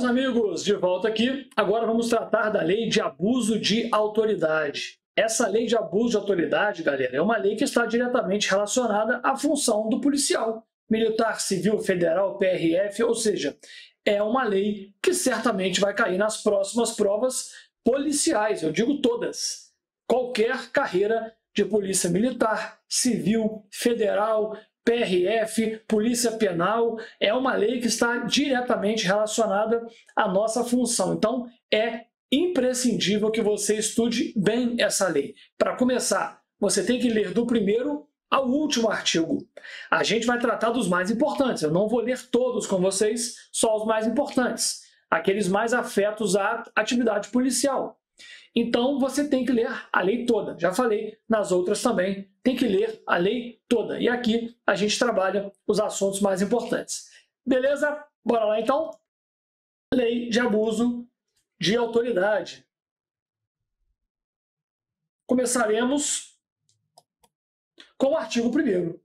Meus amigos, de volta aqui. Agora vamos tratar da lei de abuso de autoridade. Essa lei de abuso de autoridade, galera, é uma lei que está diretamente relacionada à função do policial, militar, civil, federal, PRF, ou seja, é uma lei que certamente vai cair nas próximas provas policiais, eu digo todas. Qualquer carreira de polícia militar, civil, federal, PRF, Polícia Penal, é uma lei que está diretamente relacionada à nossa função. Então, é imprescindível que você estude bem essa lei. Para começar, você tem que ler do primeiro ao último artigo. A gente vai tratar dos mais importantes. Eu não vou ler todos com vocês, só os mais importantes. Aqueles mais afetos à atividade policial. Então, você tem que ler a lei toda. Já falei, nas outras também, tem que ler a lei toda. E aqui a gente trabalha os assuntos mais importantes. Beleza? Bora lá, então? Lei de abuso de autoridade. Começaremos com o artigo 1º.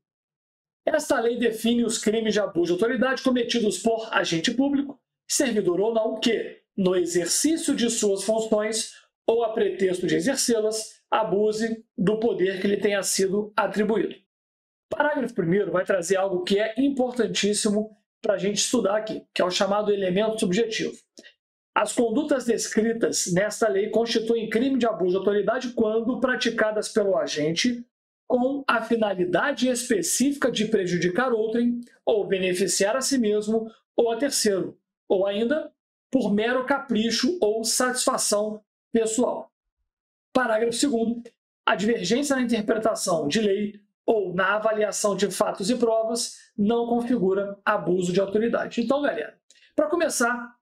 Esta lei define os crimes de abuso de autoridade cometidos por agente público, servidor ou não, que, no exercício de suas funções ou a pretexto de exercê-las, abuse do poder que lhe tenha sido atribuído. O parágrafo 1º vai trazer algo que é importantíssimo para a gente estudar aqui, que é o chamado elemento subjetivo. As condutas descritas nesta lei constituem crime de abuso de autoridade quando praticadas pelo agente com a finalidade específica de prejudicar outrem ou beneficiar a si mesmo ou a terceiro, ou ainda por mero capricho ou satisfação pessoal. Parágrafo 2º. A divergência na interpretação de lei ou na avaliação de fatos e provas não configura abuso de autoridade. Então, galera, para começar,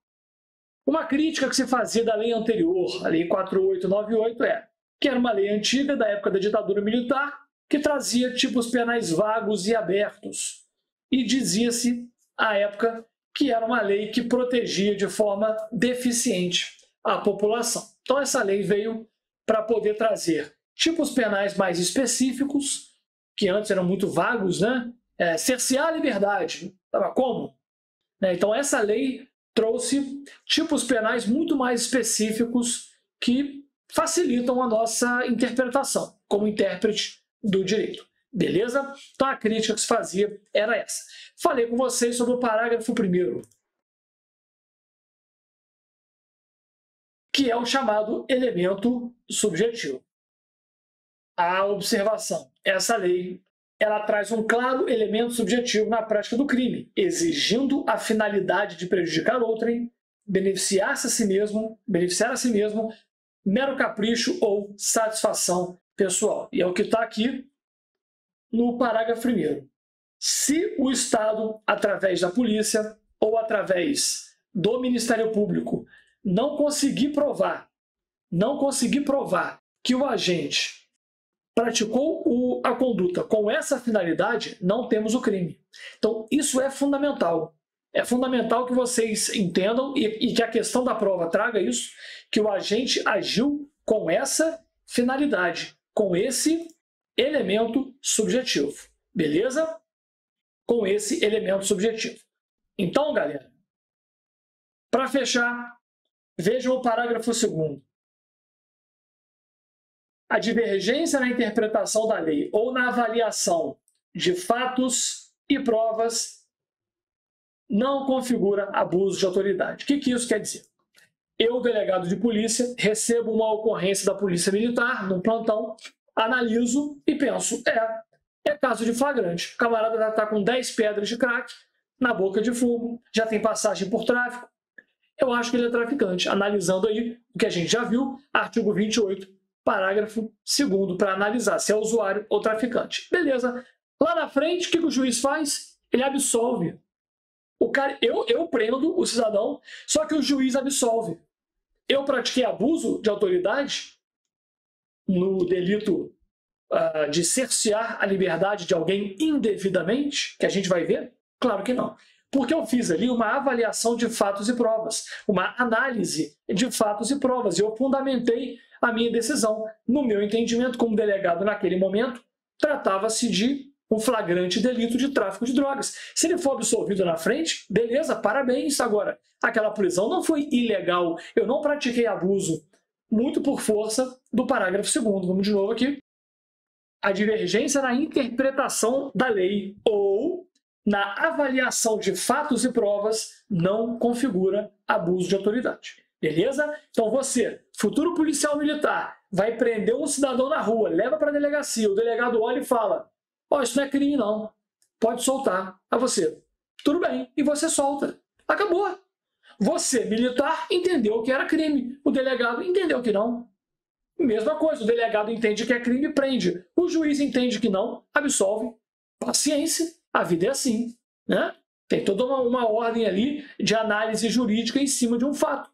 uma crítica que se fazia da lei anterior, a Lei 4898, que era uma lei antiga da época da ditadura militar, que trazia tipos penais vagos e abertos. E dizia-se, à época, que era uma lei que protegia de forma deficiente a população. Então, essa lei veio para poder trazer tipos penais mais específicos, que antes eram muito vagos, né? Cercear a liberdade. Como? Então, essa lei trouxe tipos penais muito mais específicos que facilitam a nossa interpretação, como intérprete do direito. Beleza? Então, a crítica que se fazia era essa. Falei com vocês sobre o parágrafo 1º, que é o chamado elemento subjetivo. A observação. Essa lei ela traz um claro elemento subjetivo na prática do crime, exigindo a finalidade de prejudicar outrem, beneficiar a si mesmo, mero capricho ou satisfação pessoal. E é o que está aqui no parágrafo 1º. Se o Estado, através da polícia ou através do Ministério Público, não conseguir provar que o agente praticou a conduta com essa finalidade, não temos o crime. Então, isso é fundamental. É fundamental que vocês entendam e que a questão da prova traga isso, que o agente agiu com essa finalidade, com esse elemento subjetivo. Beleza? Com esse elemento subjetivo. Então, galera, para fechar, vejam o parágrafo 2º. A divergência na interpretação da lei ou na avaliação de fatos e provas não configura abuso de autoridade. O que isso quer dizer? Eu, delegado de polícia, recebo uma ocorrência da Polícia Militar, num plantão, analiso e penso, é caso de flagrante. O camarada já está com 10 pedras de crack na boca de fumo, já tem passagem por tráfico. Eu acho que ele é traficante. Analisando aí o que a gente já viu, artigo 28, parágrafo 2º, para analisar se é usuário ou traficante. Beleza. Lá na frente, o que o juiz faz? Ele absolve. O cara, eu prendo o cidadão, só que o juiz absolve. Eu pratiquei abuso de autoridade no delito de cercear a liberdade de alguém indevidamente, que a gente vai ver? Claro que não. Porque eu fiz ali uma avaliação de fatos e provas, uma análise de fatos e provas, e eu fundamentei a minha decisão. No meu entendimento, como delegado naquele momento, tratava-se de um flagrante delito de tráfico de drogas. Se ele for absolvido na frente, beleza, parabéns. Agora, aquela prisão não foi ilegal, eu não pratiquei abuso, muito por força do parágrafo 2º. Vamos de novo aqui. A divergência na interpretação da lei ou na avaliação de fatos e provas não configura abuso de autoridade. Beleza? Então você, futuro policial militar, vai prender um cidadão na rua, leva para a delegacia, o delegado olha e fala: ó, isso não é crime não, pode soltar. A você, tudo bem, e você solta. Acabou. Você, militar, entendeu que era crime, o delegado entendeu que não. Mesma coisa, o delegado entende que é crime, prende. O juiz entende que não, absolve. Paciência, a vida é assim, né? Tem toda uma ordem ali de análise jurídica em cima de um fato.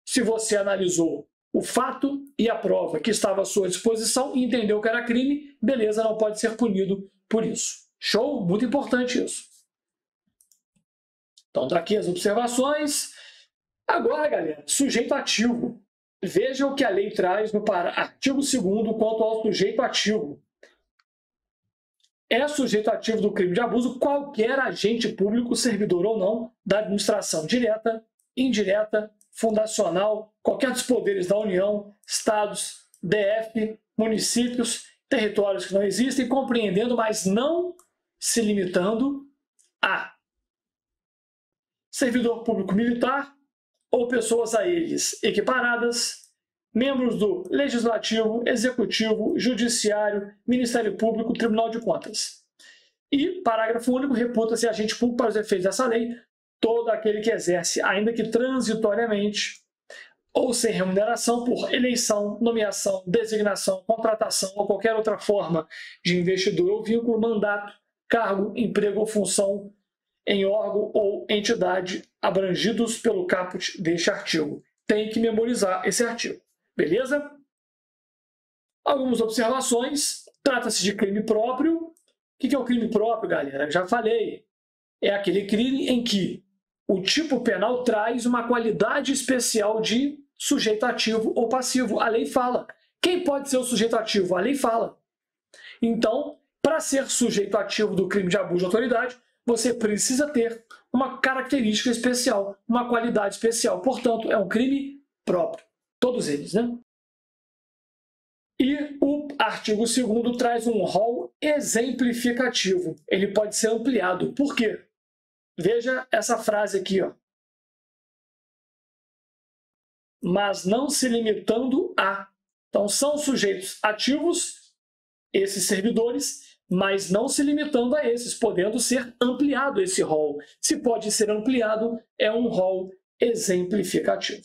Se você analisou o fato e a prova que estava à sua disposição e entendeu que era crime, beleza, não pode ser punido por isso. Show? Muito importante isso. Então, tá aqui as observações. Agora, galera, sujeito ativo. Veja o que a lei traz no artigo 2º quanto ao sujeito ativo. É sujeito ativo do crime de abuso qualquer agente público, servidor ou não, da administração direta, indireta, fundacional, qualquer dos poderes da União, estados, DF, municípios, territórios que não existem, compreendendo, mas não se limitando a servidor público militar ou pessoas a eles equiparadas, membros do Legislativo, Executivo, Judiciário, Ministério Público, Tribunal de Contas. E, parágrafo único, reputa-se agente público para os efeitos dessa lei todo aquele que exerce, ainda que transitoriamente, ou sem remuneração por eleição, nomeação, designação, contratação ou qualquer outra forma de investidor ou vínculo, mandato, cargo, emprego ou função em órgão ou entidade abrangidos pelo caput deste artigo. Tem que memorizar esse artigo. Beleza? Algumas observações. Trata-se de crime próprio. O que é o crime próprio, galera? Já falei. É aquele crime em que o tipo penal traz uma qualidade especial de sujeito ativo ou passivo. A lei fala. Quem pode ser o sujeito ativo? A lei fala. Então, para ser sujeito ativo do crime de abuso de autoridade, você precisa ter uma característica especial, uma qualidade especial. Portanto, é um crime próprio. Todos eles, né? E o artigo 2º traz um rol exemplificativo. Ele pode ser ampliado. Por quê? Veja essa frase aqui, ó. Mas não se limitando a. Então, são sujeitos ativos, esses servidores, mas não se limitando a esses, podendo ser ampliado esse rol. Se pode ser ampliado, é um rol exemplificativo.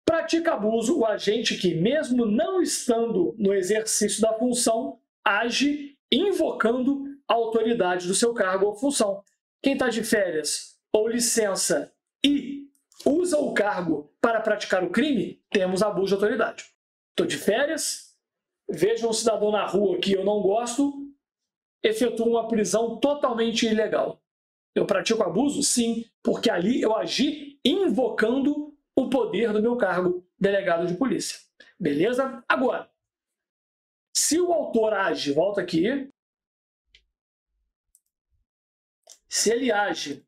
Pratica abuso o agente que, mesmo não estando no exercício da função, age invocando a autoridade do seu cargo ou função. Quem está de férias ou licença e usa o cargo para praticar o crime, temos abuso de autoridade. Estou de férias, vejo um cidadão na rua que eu não gosto, efetuo uma prisão totalmente ilegal. Eu pratico abuso? Sim, porque ali eu agi invocando o poder do meu cargo, delegado de polícia. Beleza? Agora, se o autor age, volta aqui, se ele age,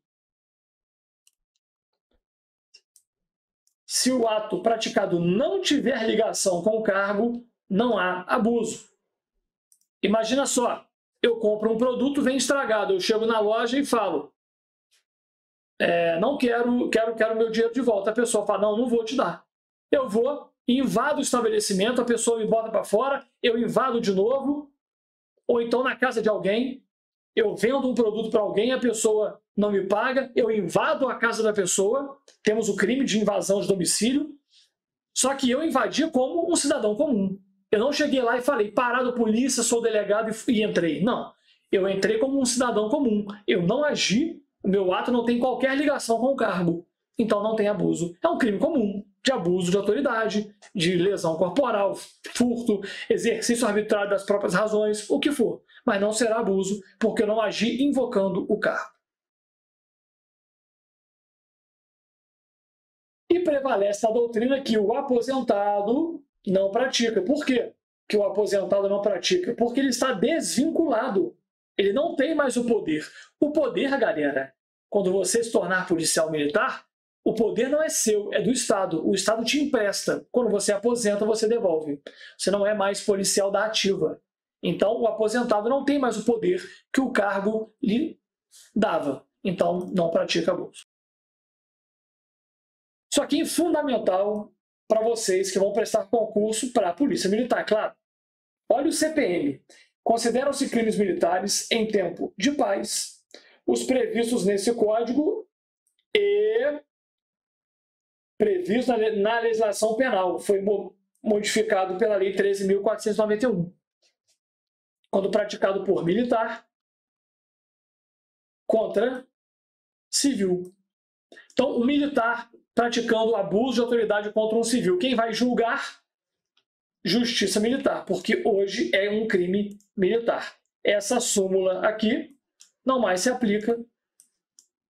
se o ato praticado não tiver ligação com o cargo, não há abuso. Imagina só, eu compro um produto, vem estragado, eu chego na loja e falo, não quero meu dinheiro de volta. A pessoa fala, não vou te dar. Eu vou, invado o estabelecimento, a pessoa me bota para fora, eu invado de novo, ou então na casa de alguém, eu vendo um produto para alguém, a pessoa não me paga, eu invado a casa da pessoa, temos o crime de invasão de domicílio, só que eu invadi como um cidadão comum. Eu não cheguei lá e falei, parado polícia, sou delegado e entrei. Não, eu entrei como um cidadão comum. Eu não agi, o meu ato não tem qualquer ligação com o cargo. Então não tem abuso. É um crime comum de abuso de autoridade, de lesão corporal, furto, exercício arbitrário das próprias razões, o que for. Mas não será abuso, porque eu não agi invocando o cargo. E prevalece a doutrina que o aposentado não pratica. Por quê? que o aposentado não pratica? Porque ele está desvinculado. Ele não tem mais o poder. O poder, galera, quando você se tornar policial militar, o poder não é seu, é do Estado. O Estado te empresta. Quando você aposenta, você devolve. Você não é mais policial da ativa. Então, o aposentado não tem mais o poder que o cargo lhe dava. Então, não pratica abuso. Isso aqui é fundamental para vocês que vão prestar concurso para a Polícia Militar, claro. Olha o CPM. Consideram-se crimes militares em tempo de paz os previstos nesse código e previsto na legislação penal. Foi modificado pela Lei 13.491. Quando praticado por militar contra civil. Então, o militar praticando abuso de autoridade contra um civil. Quem vai julgar? Justiça Militar, porque hoje é um crime militar. Essa súmula aqui não mais se aplica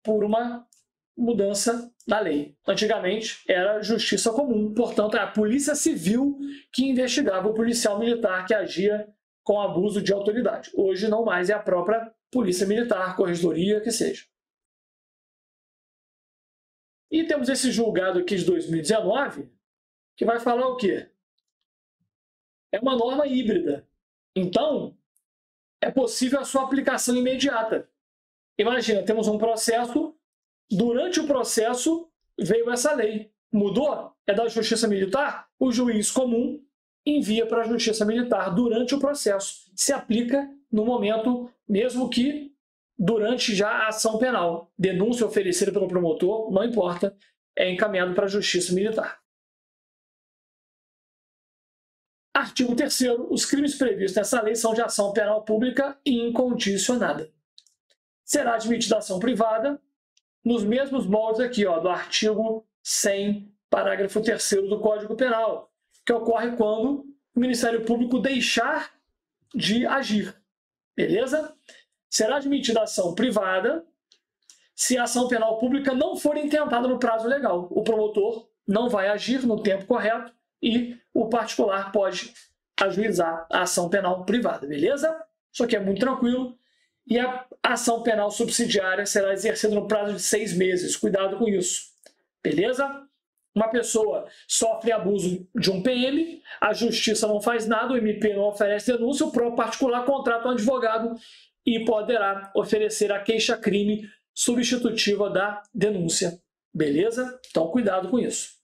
por uma mudança na lei. Antigamente era justiça comum, portanto é a Polícia Civil que investigava o policial militar que agia com abuso de autoridade. Hoje não mais é a própria Polícia Militar, Corregedoria, que seja. E temos esse julgado aqui de 2019, que vai falar o quê? É uma norma híbrida. Então, é possível a sua aplicação imediata. Imagina, temos um processo, durante o processo veio essa lei. Mudou? É da Justiça Militar? O juiz comum envia para a Justiça Militar durante o processo. Se aplica no momento, mesmo que durante já a ação penal. Denúncia oferecida pelo promotor, não importa, é encaminhado para a Justiça Militar. Artigo 3º. Os crimes previstos nessa lei são de ação penal pública incondicionada. Será admitida ação privada nos mesmos moldes aqui, ó, do artigo 100, parágrafo 3º do Código Penal, que ocorre quando o Ministério Público deixar de agir. Beleza? Será admitida ação privada se a ação penal pública não for intentada no prazo legal. O promotor não vai agir no tempo correto e o particular pode ajuizar a ação penal privada, beleza? Isso aqui é muito tranquilo. E a ação penal subsidiária será exercida no prazo de 6 meses. Cuidado com isso, beleza? Uma pessoa sofre abuso de um PM, a justiça não faz nada, o MP não oferece denúncia, o próprio particular contrata um advogado e poderá oferecer a queixa-crime substitutiva da denúncia, beleza? Então, cuidado com isso.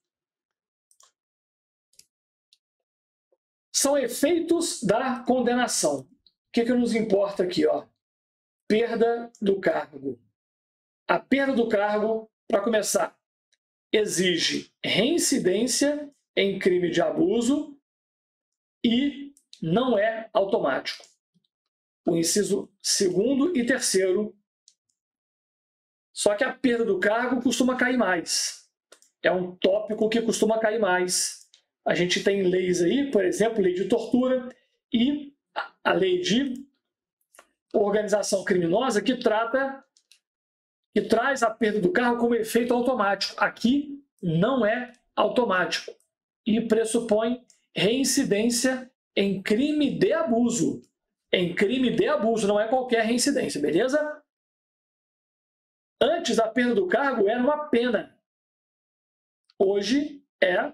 São efeitos da condenação. O que nos importa aqui, ó? Perda do cargo. A perda do cargo, para começar, exige reincidência em crime de abuso e não é automático. O inciso 2º e 3º. Só que a perda do cargo costuma cair mais. É um tópico que costuma cair mais. A gente tem leis aí, por exemplo, lei de tortura e a lei de organização criminosa que traz a perda do cargo como efeito automático. Aqui não é automático e pressupõe reincidência em crime de abuso. Em crime de abuso, não é qualquer reincidência, beleza? Antes, a perda do cargo era uma pena. Hoje é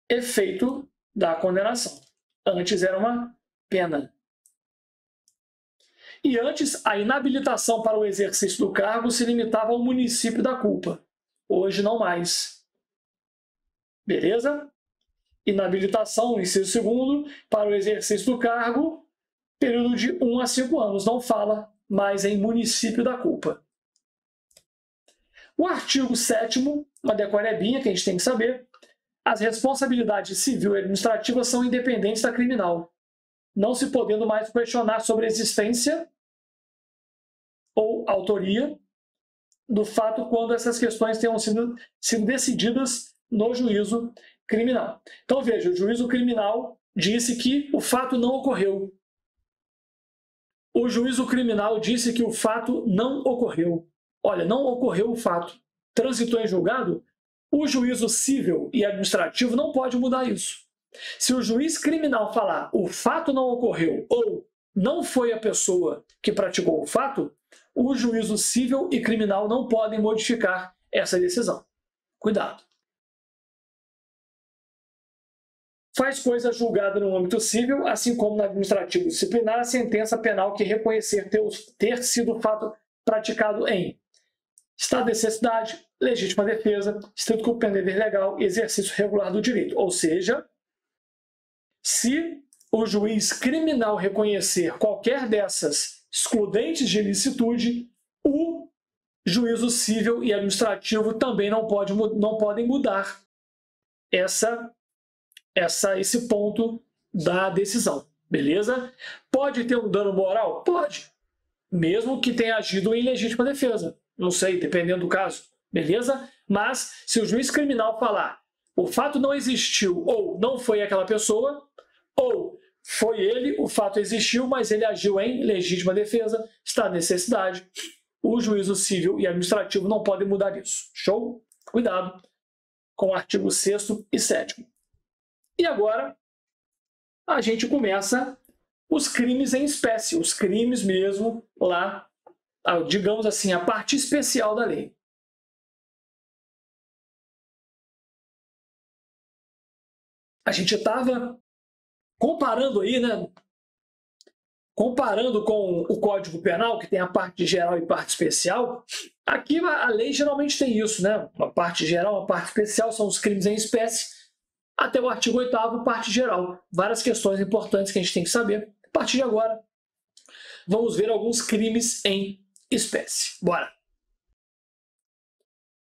efeito da condenação. Antes era uma pena. E antes, a inabilitação para o exercício do cargo se limitava ao município da culpa. Hoje, não mais. Beleza? Inabilitação, inciso 2º, para o exercício do cargo, período de 1 a 5 anos. Não fala mais em município da culpa. O artigo 7º, uma decorebinha que a gente tem que saber, as responsabilidades civil e administrativa são independentes da criminal, não se podendo mais questionar sobre a existência ou autoria do fato quando essas questões tenham sido decididas no juízo criminal. Então, veja, o juízo criminal disse que o fato não ocorreu. O juízo criminal disse que o fato não ocorreu. Olha, não ocorreu o fato. Transitou em julgado, o juízo civil e administrativo não pode mudar isso. Se o juiz criminal falar o fato não ocorreu ou não foi a pessoa que praticou o fato, o juízo civil e criminal não podem modificar essa decisão. Cuidado. Faz coisa julgada no âmbito civil, assim como no administrativo disciplinar, a sentença penal que reconhecer ter sido o fato praticado em estado de necessidade, legítima defesa, estrito cumprimento do dever legal e exercício regular do direito. Ou seja, se o juiz criminal reconhecer qualquer dessas excludentes de ilicitude, o juízo civil e administrativo também não podem mudar esse ponto da decisão, beleza? Pode ter um dano moral? Pode, mesmo que tenha agido em legítima defesa, não sei, dependendo do caso, beleza? Mas se o juiz criminal falar o fato não existiu ou não foi aquela pessoa, ou foi ele, o fato existiu, mas ele agiu em legítima defesa, está de necessidade, o juízo civil e administrativo não podem mudar isso. Show? Cuidado com o artigo 6º e 7º. E agora a gente começa os crimes em espécie, os crimes mesmo lá, digamos assim, a parte especial da lei. A gente estava comparando aí, né? Comparando com o Código Penal, que tem a parte geral e parte especial, aqui a lei geralmente tem isso, né? Uma parte geral, uma parte especial, são os crimes em espécie, até o artigo 8º, parte geral. Várias questões importantes que a gente tem que saber. A partir de agora, vamos ver alguns crimes em espécie. Bora!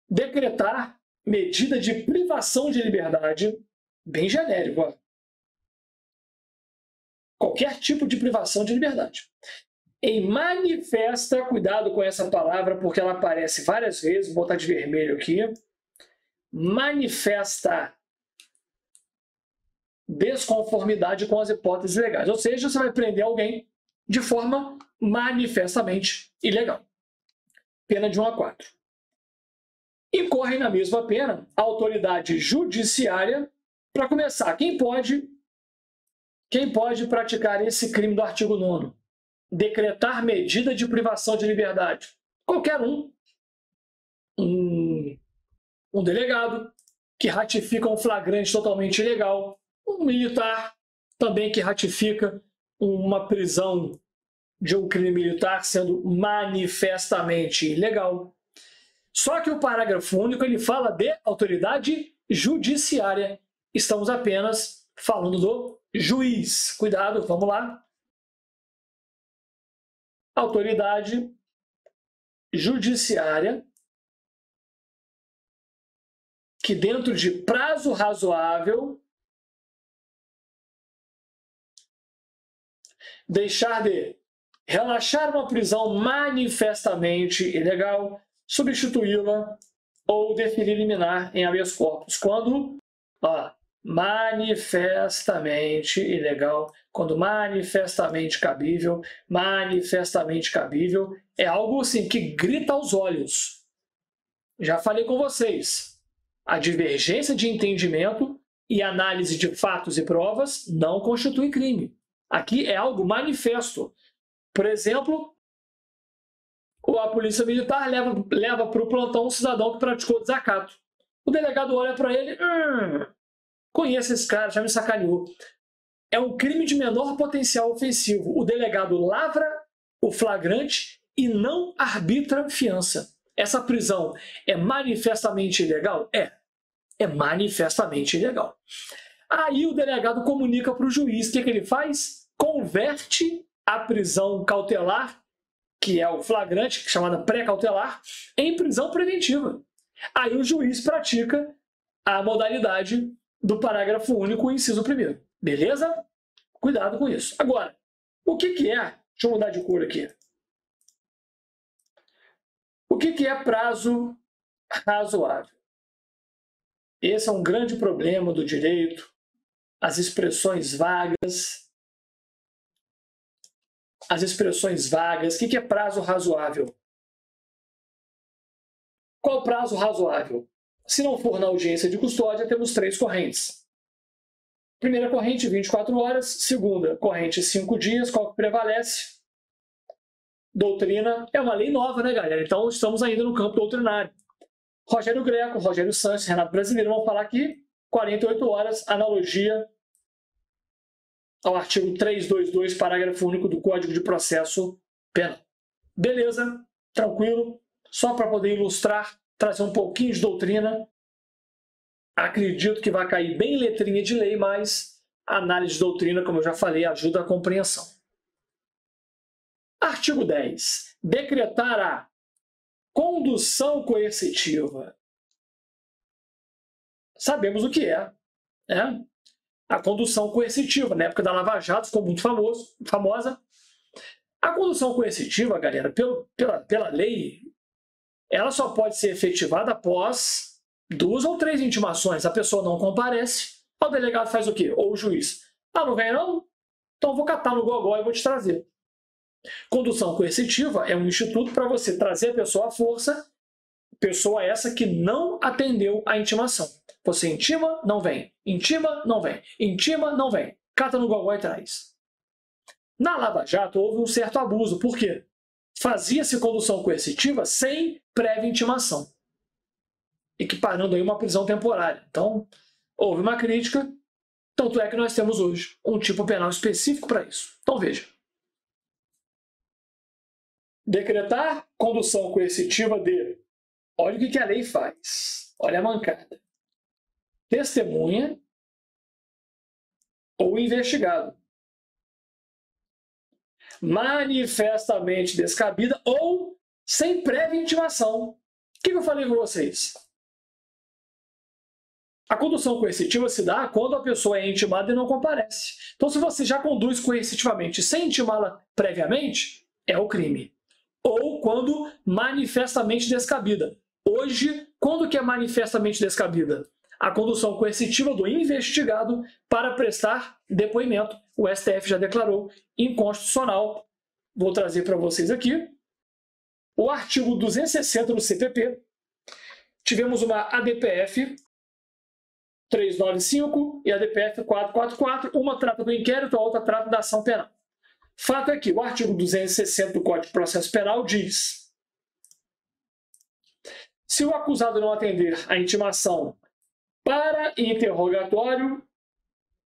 Decretar medida de privação de liberdade, bem genérico, ó. Qualquer tipo de privação de liberdade. Em manifesta, cuidado com essa palavra, porque ela aparece várias vezes, vou botar de vermelho aqui. Manifesta desconformidade com as hipóteses legais. Ou seja, você vai prender alguém de forma manifestamente ilegal. Pena de 1 a 4. Incorre na mesma pena a autoridade judiciária. Para começar, quem pode praticar esse crime do artigo 9º? Decretar medida de privação de liberdade. Qualquer um. Um delegado que ratifica um flagrante totalmente ilegal. Um militar também que ratifica uma prisão de um crime militar sendo manifestamente ilegal. Só que o parágrafo único ele fala de autoridade judiciária. Estamos apenas falando do juiz. Cuidado, vamos lá. Autoridade judiciária que dentro de prazo razoável deixar de relaxar uma prisão manifestamente ilegal, substituí-la ou deferir liminar em habeas corpus. Quando manifestamente ilegal, quando manifestamente cabível é algo assim que grita aos olhos. Já falei com vocês, a divergência de entendimento e análise de fatos e provas não constitui crime. Aqui é algo manifesto. Por exemplo, a polícia militar leva para o plantão um cidadão que praticou desacato. O delegado olha para ele, conheço esse cara, já me sacaneou. É um crime de menor potencial ofensivo. O delegado lavra o flagrante e não arbitra fiança. Essa prisão é manifestamente ilegal? É manifestamente ilegal. Aí o delegado comunica para o juiz. O que ele faz? Converte a prisão cautelar, que é o flagrante, chamada pré-cautelar, em prisão preventiva. Aí o juiz pratica a modalidade do parágrafo único, inciso 1º. Beleza? Cuidado com isso. Agora, o que é? Deixa eu mudar de cor aqui. O que é prazo razoável? Esse é um grande problema do direito. As expressões vagas. O que é prazo razoável? Qual prazo razoável? Se não for na audiência de custódia, temos 3 correntes. Primeira corrente, 24 horas. Segunda corrente, 5 dias. Qual que prevalece? Doutrina. É uma lei nova, né, galera? Então, estamos ainda no campo doutrinário. Rogério Greco, Rogério Sanches, Renato Brasileiro vão falar aqui. 48 horas, analogia ao artigo 322, parágrafo único do Código de Processo Penal. Beleza? Tranquilo? Só para poder ilustrar, trazer um pouquinho de doutrina. Acredito que vai cair bem letrinha de lei, mas a análise de doutrina, como eu já falei, ajuda a compreensão. Artigo 10. Decretar a condução coercitiva. Sabemos o que é, né? A condução coercitiva. Na época da Lava Jato ficou muito famosa. A condução coercitiva, galera, pela lei, ela só pode ser efetivada após 2 ou 3 intimações. A pessoa não comparece, o delegado faz o quê? Ou o juiz. Ah, não vem não? Então vou catar no gogó e vou te trazer. Condução coercitiva é um instituto para você trazer a pessoa à força, pessoa essa que não atendeu a intimação. Você intima, não vem. Intima, não vem. Intima, não vem. Cata no gogó e traz. Na Lava Jato houve um certo abuso. Por quê? Fazia-se condução coercitiva sem prévia intimação, equiparando aí uma prisão temporária. Então, houve uma crítica, tanto é que nós temos hoje um tipo penal específico para isso. Então, veja. Decretar condução coercitiva de... Olha o que a lei faz. Olha a mancada. Testemunha ou investigado. Manifestamente descabida ou sem prévia intimação. O que eu falei com vocês? A condução coercitiva se dá quando a pessoa é intimada e não comparece. Então, se você já conduz coercitivamente sem intimá-la previamente, é o crime. Ou quando manifestamente descabida. Hoje, quando que é manifestamente descabida? A condução coercitiva do investigado para prestar depoimento. O STF já declarou inconstitucional. Vou trazer para vocês aqui. O artigo 260 do CPP. Tivemos uma ADPF 395 e a ADPF 444. Uma trata do inquérito, a outra trata da ação penal. Fato é que o artigo 260 do Código de Processo Penal diz: se o acusado não atender à intimação para interrogatório,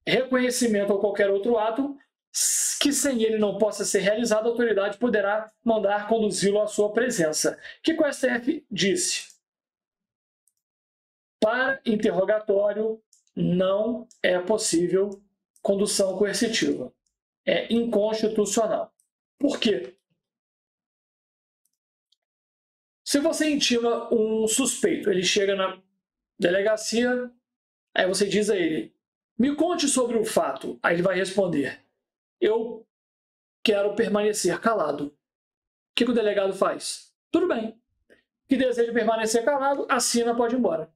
reconhecimento ou qualquer outro ato, que sem ele não possa ser realizado, a autoridade poderá mandar conduzi-lo à sua presença. O que o STF disse? Para interrogatório não é possível condução coercitiva. É inconstitucional. Por quê? Se você intima um suspeito, ele chega na delegacia, aí você diz a ele: me conte sobre o fato. Aí ele vai responder: eu quero permanecer calado. O que o delegado faz? Tudo bem. Que deseja permanecer calado, assina, pode ir embora.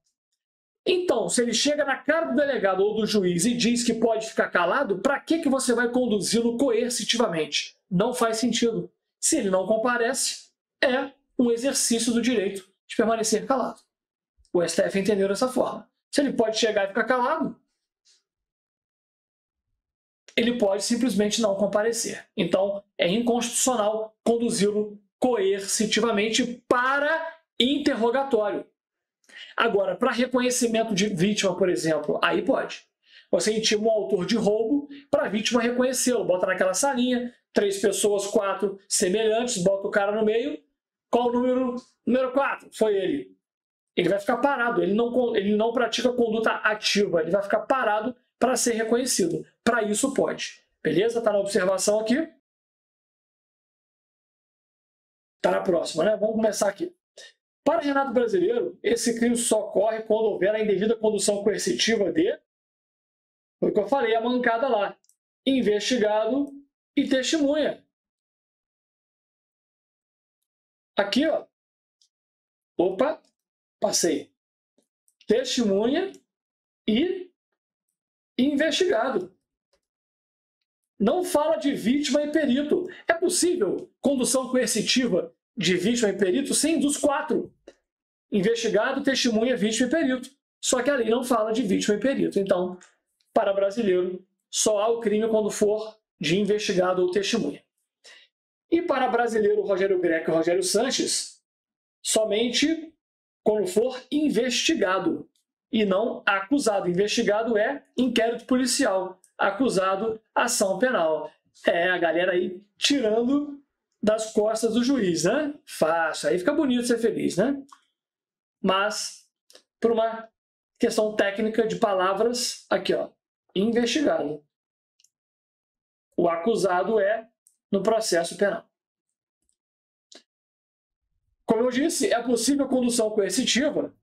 Então, se ele chega na cara do delegado ou do juiz e diz que pode ficar calado, para que você vai conduzi-lo coercitivamente? Não faz sentido. Se ele não comparece, é um exercício do direito de permanecer calado. O STF entendeu dessa forma. Se ele pode chegar e ficar calado, ele pode simplesmente não comparecer. Então, é inconstitucional conduzi-lo coercitivamente para interrogatório. Agora, para reconhecimento de vítima, por exemplo, aí pode. Você intima um autor de roubo para a vítima reconhecê-lo. Bota naquela salinha, 3 pessoas, 4 semelhantes, bota o cara no meio. Qual o número? Número 4, foi ele. Ele vai ficar parado, ele não pratica conduta ativa, ele vai ficar parado para ser reconhecido. Para isso pode. Beleza? Está na observação aqui. Está na próxima, né? Vamos começar aqui. Para Renato Brasileiro, esse crime só ocorre quando houver a indevida condução coercitiva de... Foi o que eu falei, a mancada lá. Investigado e testemunha. Aqui, ó. Opa, passei. Testemunha e investigado. Não fala de vítima e perito. É possível condução coercitiva de vítima e perito? Sim, dos 4. Investigado, testemunha, vítima e perito. Só que a lei não fala de vítima e perito. Então, Para brasileiro, só há o crime quando for de investigado ou testemunha. E para brasileiro Rogério Greco e Rogério Sanches, somente quando for investigado e não acusado. Investigado é inquérito policial, acusado, ação penal. A galera aí tirando das costas do juiz, né? Fácil, aí fica bonito ser feliz, né? Mas, por uma questão técnica de palavras, aqui ó, investigado. O acusado é no processo penal. Como eu disse, é possível a condução coercitiva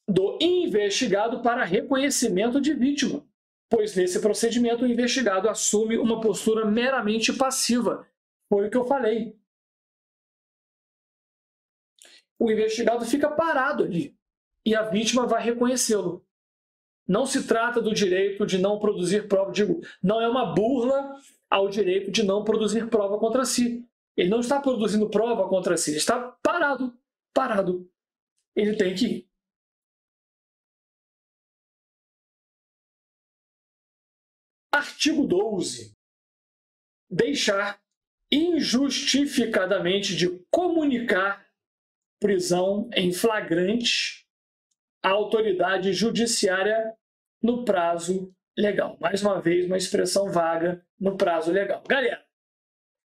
do investigado para reconhecimento de vítima, pois nesse procedimento o investigado assume uma postura meramente passiva. Foi o que eu falei. O investigado fica parado ali e a vítima vai reconhecê-lo. Não se trata do direito de não produzir prova, não é uma burla ao direito de não produzir prova contra si. Ele não está produzindo prova contra si, ele está parado. Ele tem que ir. Artigo 12. Deixar injustificadamente de comunicar prisão em flagrante à autoridade judiciária no prazo legal. Mais uma vez, uma expressão vaga, no prazo legal. Galera,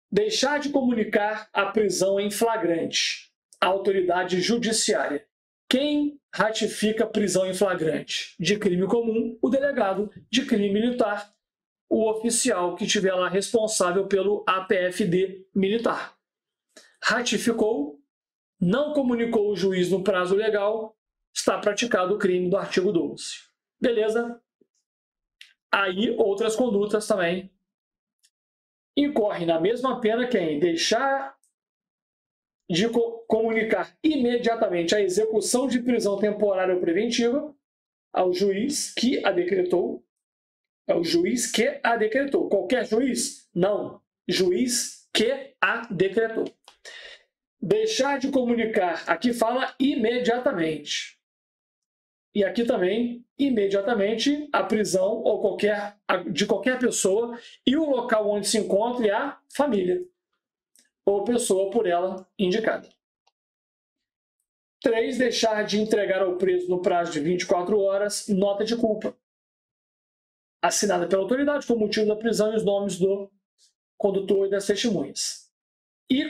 deixar de comunicar a prisão em flagrante à autoridade judiciária. Quem ratifica prisão em flagrante de crime comum? O delegado. De crime militar, o oficial que estiver lá responsável pelo APFD militar. Ratificou, não comunicou o juiz no prazo legal, está praticado o crime do artigo 12. Beleza? Aí, outras condutas também. Incorre na mesma pena quem deixar de comunicar imediatamente a execução de prisão temporária ou preventiva ao juiz que a decretou. É o juiz que a decretou. Qualquer juiz? Não. Juiz que a decretou. Deixar de comunicar, aqui fala imediatamente. E aqui também, imediatamente, a prisão ou de qualquer pessoa e o local onde se encontre a família ou pessoa por ela indicada. 3. Deixar de entregar ao preso no prazo de 24 horas nota de culpa, assinada pela autoridade com o motivo da prisão e os nomes do condutor e das testemunhas. E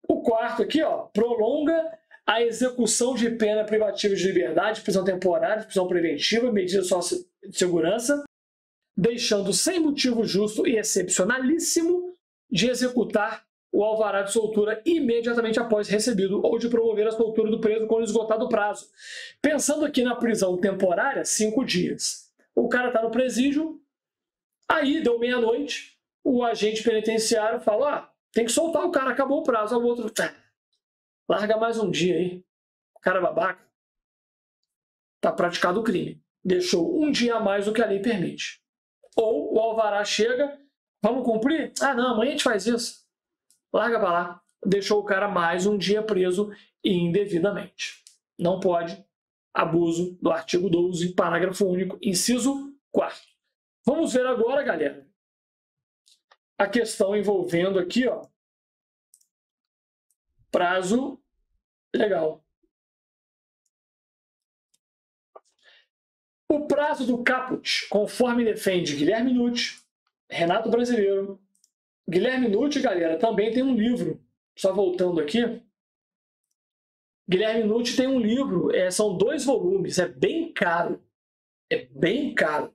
o quarto aqui, ó, prolonga a execução de pena privativa de liberdade, prisão temporária, prisão preventiva, medida de segurança, deixando sem motivo justo e excepcionalíssimo de executar o alvará de soltura imediatamente após recebido ou de promover a soltura do preso quando esgotado o prazo. Pensando aqui na prisão temporária, 5 dias. O cara está no presídio, aí deu meia-noite, o agente penitenciário fala, tem que soltar o cara, acabou o prazo. O outro, larga mais um dia aí. O cara babaca. Está praticado o crime. Deixou um dia a mais do que a lei permite. Ou o alvará chega, vamos cumprir? Ah, não, amanhã a gente faz isso. Larga para lá. Deixou o cara mais um dia preso indevidamente. Não pode. Abuso do artigo 12, parágrafo único, inciso 4º. Vamos ver agora, galera, a questão envolvendo aqui, ó, prazo legal. O prazo do caput, conforme defende Guilherme Nucci, Renato Brasileiro. Guilherme Nucci, galera, também tem um livro. Só voltando aqui. Guilherme Nucci tem um livro, são 2 volumes, é bem caro. É bem caro.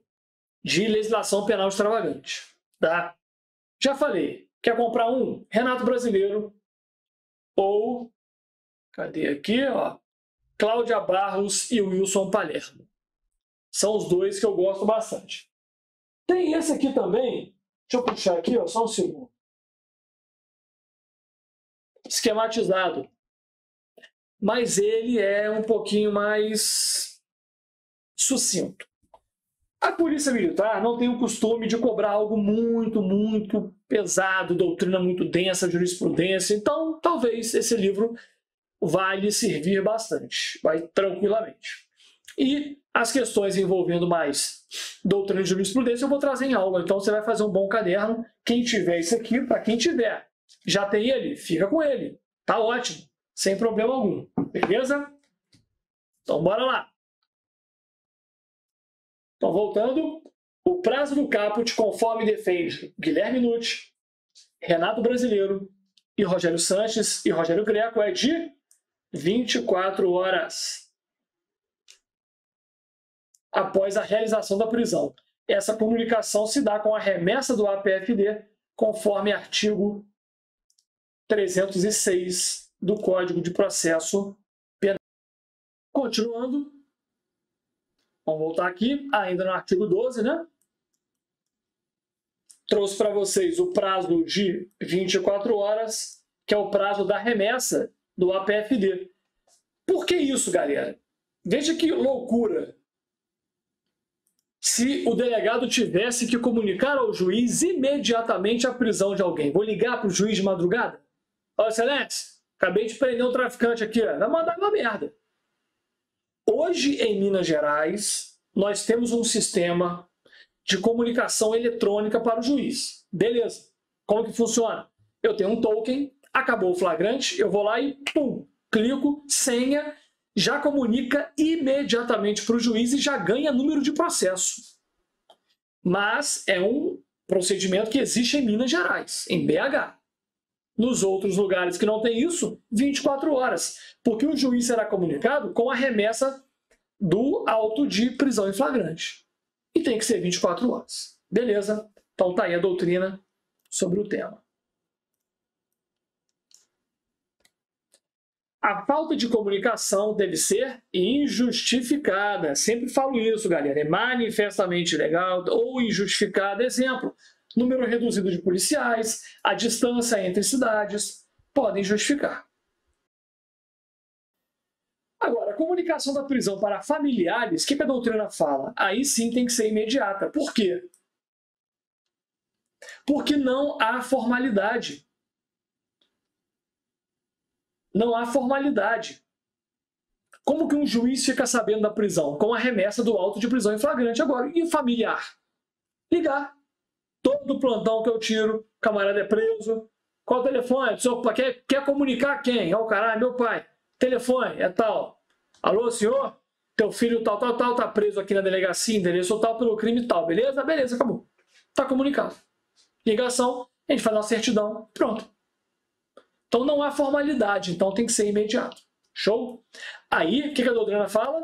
De legislação penal extravagante. Tá? Já falei. Quer comprar um? Renato Brasileiro. Ou, cadê aqui? Ó, Cláudia Barros e Wilson Palermo. São os 2 que eu gosto bastante. Tem esse aqui também. Deixa eu puxar aqui, ó, só um segundo. Esquematizado. Mas ele é um pouquinho mais sucinto. A Polícia Militar não tem o costume de cobrar algo muito, muito pesado, doutrina muito densa, jurisprudência. Então, talvez esse livro vai lhe servir bastante. Vai tranquilamente. E As questões envolvendo mais doutrina de jurisprudência eu vou trazer em aula, então você vai fazer um bom caderno. Quem tiver isso aqui, para quem tiver, já tem ele, fica com ele. Tá ótimo, sem problema algum. Beleza? Então, bora lá. Então, voltando, o prazo do caput, conforme defende Guilherme Nucci, Renato Brasileiro e Rogério Sanches e Rogério Greco, é de 24 horas após a realização da prisão. Essa comunicação se dá com a remessa do APFD, conforme artigo 306 do Código de Processo Penal. Continuando, vamos voltar aqui, ainda no artigo 12, né? Trouxe para vocês o prazo de 24 horas, que é o prazo da remessa do APFD. Por que isso, galera? Veja que loucura. Se o delegado tivesse que comunicar ao juiz imediatamente a prisão de alguém. Vou ligar para o juiz de madrugada? Ó, excelência, acabei de prender um traficante aqui. Vai mandar uma merda. Hoje, em Minas Gerais, nós temos um sistema de comunicação eletrônica para o juiz. Beleza. Como que funciona? Eu tenho um token, acabou o flagrante, eu vou lá e pum, clico, senha, já comunica imediatamente para o juiz e já ganha número de processo. Mas é um procedimento que existe em Minas Gerais, em BH. Nos outros lugares que não tem isso, 24 horas, porque o juiz será comunicado com a remessa do auto de prisão em flagrante. E tem que ser 24 horas. Beleza? Então tá aí a doutrina sobre o tema. A falta de comunicação deve ser injustificada. Sempre falo isso, galera. É manifestamente ilegal ou injustificada. Exemplo, número reduzido de policiais, a distância entre cidades, podem justificar. Agora, a comunicação da prisão para familiares, o que a doutrina fala? Aí sim tem que ser imediata. Por quê? Porque não há formalidade. Não há formalidade. Como que um juiz fica sabendo da prisão? Com a remessa do auto de prisão em flagrante. Agora, e o familiar? Ligar. Todo plantão que eu tiro, o camarada é preso. Qual o telefone? O senhor quer comunicar quem? Ó, caralho, meu pai. Telefone, é tal. Alô, senhor? Teu filho tal, tá preso aqui na delegacia, endereço tal, pelo crime tal. Beleza? Beleza, acabou. Tá comunicado. Ligação, a gente faz uma certidão, pronto. Então não há formalidade, então tem que ser imediato. Show? Aí, o que a doutrina fala?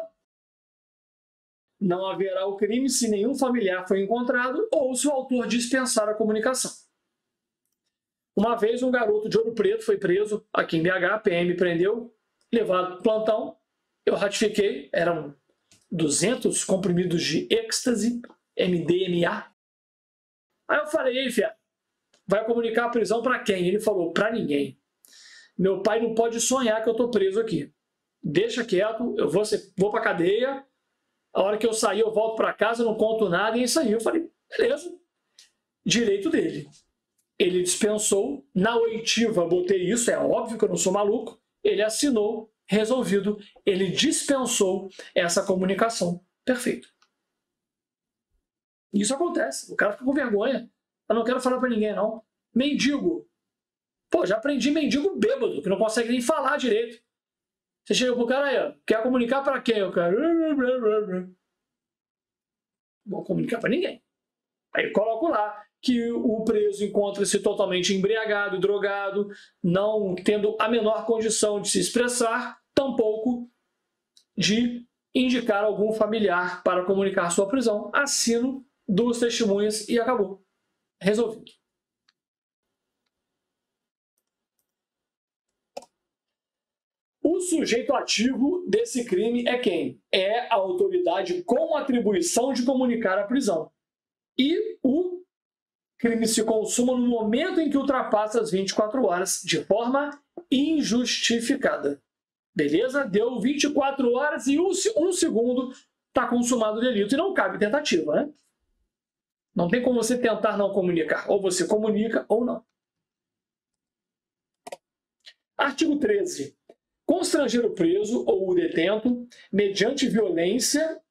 Não haverá o crime se nenhum familiar foi encontrado ou se o autor dispensar a comunicação. Uma vez um garoto de Ouro Preto foi preso aqui em BH, a PM prendeu, levado para o plantão, eu ratifiquei, eram 200 comprimidos de êxtase, MDMA. Aí eu falei, ei, fiado, vai comunicar a prisão para quem? Ele falou, para ninguém. Meu pai não pode sonhar que eu estou preso aqui. Deixa quieto, eu vou para a cadeia, a hora que eu sair eu volto para casa, não conto nada, e é isso aí. Eu falei, beleza, direito dele. Ele dispensou, na oitiva botei isso, é óbvio que eu não sou maluco, ele assinou, resolvido, ele dispensou essa comunicação. Perfeito. Isso acontece, o cara fica com vergonha. Eu não quero falar para ninguém, não. Mendigo. Pô, já aprendi mendigo bêbado, que não consegue nem falar direito. Você chega pro cara aí, ó, quer comunicar para quem? O cara... Vou comunicar para ninguém. Aí eu coloco lá que o preso encontra-se totalmente embriagado e drogado, não tendo a menor condição de se expressar, tampouco de indicar algum familiar para comunicar sua prisão. Assino, 2 testemunhas e acabou. Resolvido. O sujeito ativo desse crime é quem? É a autoridade com atribuição de comunicar a prisão. E o crime se consuma no momento em que ultrapassa as 24 horas, de forma injustificada. Beleza? Deu 24 horas e um segundo está consumado o delito. E não cabe tentativa, né? Não tem como você tentar não comunicar. Ou você comunica ou não. Artigo 13. Constranger o preso ou o detento, mediante violência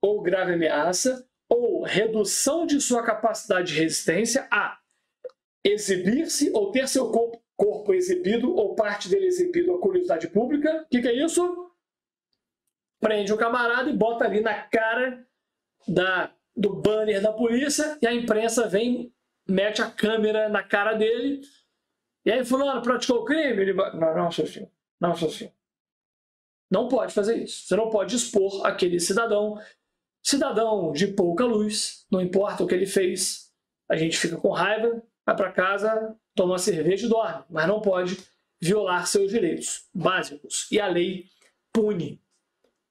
ou grave ameaça, ou redução de sua capacidade de resistência a exibir-se ou ter seu corpo exibido ou parte dele exibido à curiosidade pública. O que é isso? Prende o camarada e bota ali na cara do banner da polícia e a imprensa vem, mete a câmera na cara dele. E aí, fulano, praticou o crime? Ele vai... Não, seu senhor. Não, seu senhor. Não pode fazer isso. Você não pode expor aquele cidadão de pouca luz, não importa o que ele fez. A gente fica com raiva, vai para casa, toma uma cerveja e dorme, mas não pode violar seus direitos básicos. E a lei pune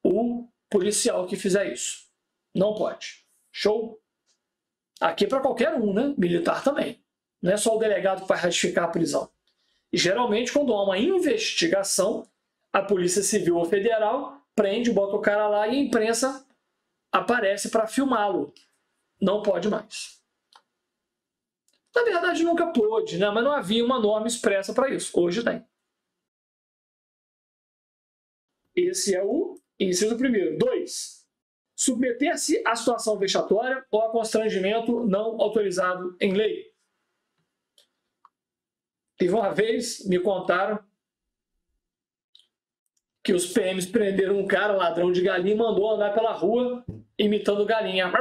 o policial que fizer isso. Não pode. Show? Aqui é para qualquer um, né? Militar também. Não é só o delegado que vai ratificar a prisão. E geralmente, quando há uma investigação, a Polícia Civil ou Federal prende, bota o cara lá e a imprensa aparece para filmá-lo. Não pode mais. Na verdade, nunca pôde, né? Mas não havia uma norma expressa para isso. Hoje tem. Esse é o inciso primeiro. 2. Submeter-se à situação vexatória ou a constrangimento não autorizado em lei. Teve uma vez, me contaram, que os PMs prenderam um cara, ladrão de galinha, e mandou andar pela rua imitando galinha.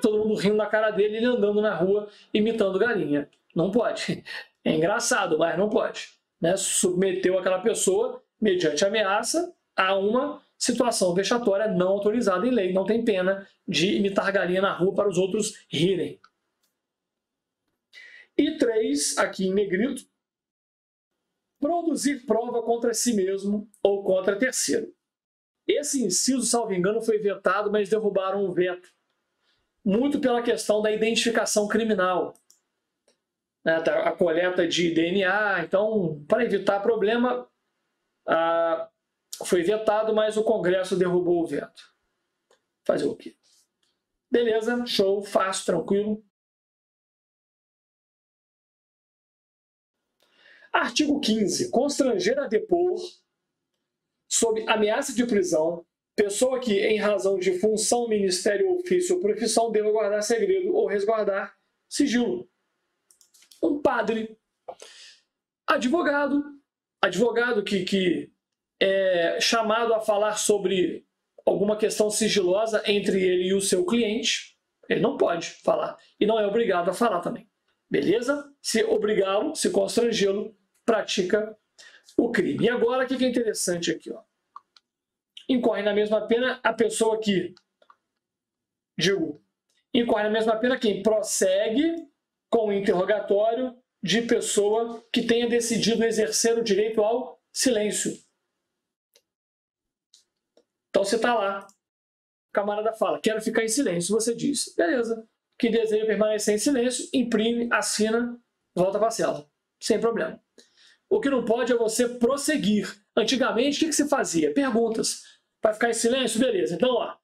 Todo mundo rindo na cara dele, ele andando na rua imitando galinha. Não pode. É engraçado, mas não pode. Né? Submeteu aquela pessoa, mediante ameaça, a uma situação vexatória não autorizada em lei. Não tem pena de imitar galinha na rua para os outros rirem. E 3, aqui em negrito, produzir prova contra si mesmo ou contra terceiro. Esse inciso, salvo engano, foi vetado, mas derrubaram o veto. Muito pela questão da identificação criminal. A coleta de DNA. Então, para evitar problema, foi vetado, mas o Congresso derrubou o veto. Fazer o quê? Beleza, show, fácil, tranquilo. Artigo 15. Constranger a depor, sob ameaça de prisão, pessoa que, em razão de função, ministério, ofício ou profissão, deva guardar segredo ou resguardar sigilo. Um padre, advogado que é chamado a falar sobre alguma questão sigilosa entre ele e o seu cliente, ele não pode falar. E não é obrigado a falar também. Beleza? Se obrigá-lo, se constrangê-lo, pratica o crime. E agora, o que é interessante aqui? Ó? Incorre na mesma pena a pessoa que... incorre na mesma pena quem prossegue com o interrogatório de pessoa que tenha decidido exercer o direito ao silêncio. Então, você está lá, o camarada fala, quero ficar em silêncio. Você diz, beleza, que deseja permanecer em silêncio, imprime, assina, volta para a cela, sem problema. O que não pode é você prosseguir. Antigamente, o que se fazia? Perguntas. Vai ficar em silêncio? Beleza. Então, ó,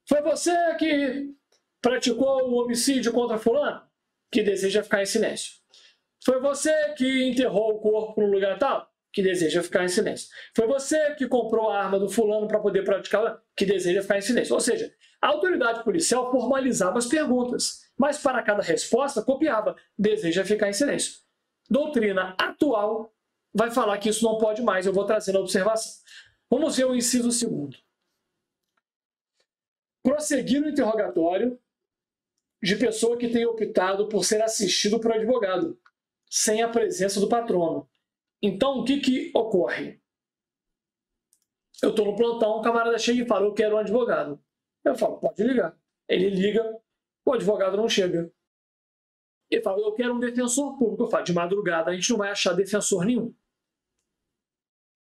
foi você que praticou o homicídio contra fulano? Que deseja ficar em silêncio. Foi você que enterrou o corpo no lugar tal? Que deseja ficar em silêncio. Foi você que comprou a arma do fulano para poder praticar? Que deseja ficar em silêncio. Ou seja, a autoridade policial formalizava as perguntas, mas para cada resposta copiava. Deseja ficar em silêncio. Doutrina atual vai falar que isso não pode mais. Eu vou trazer a observação. Vamos ver o inciso 2º. Prosseguir o interrogatório de pessoa que tenha optado por ser assistido por advogado, sem a presença do patrono. Então, o que ocorre? Eu estou no plantão, o camarada chega e fala, eu quero um advogado. Eu falo, pode ligar. Ele liga, o advogado não chega. Ele fala, eu quero um defensor público. Eu falo, de madrugada a gente não vai achar defensor nenhum.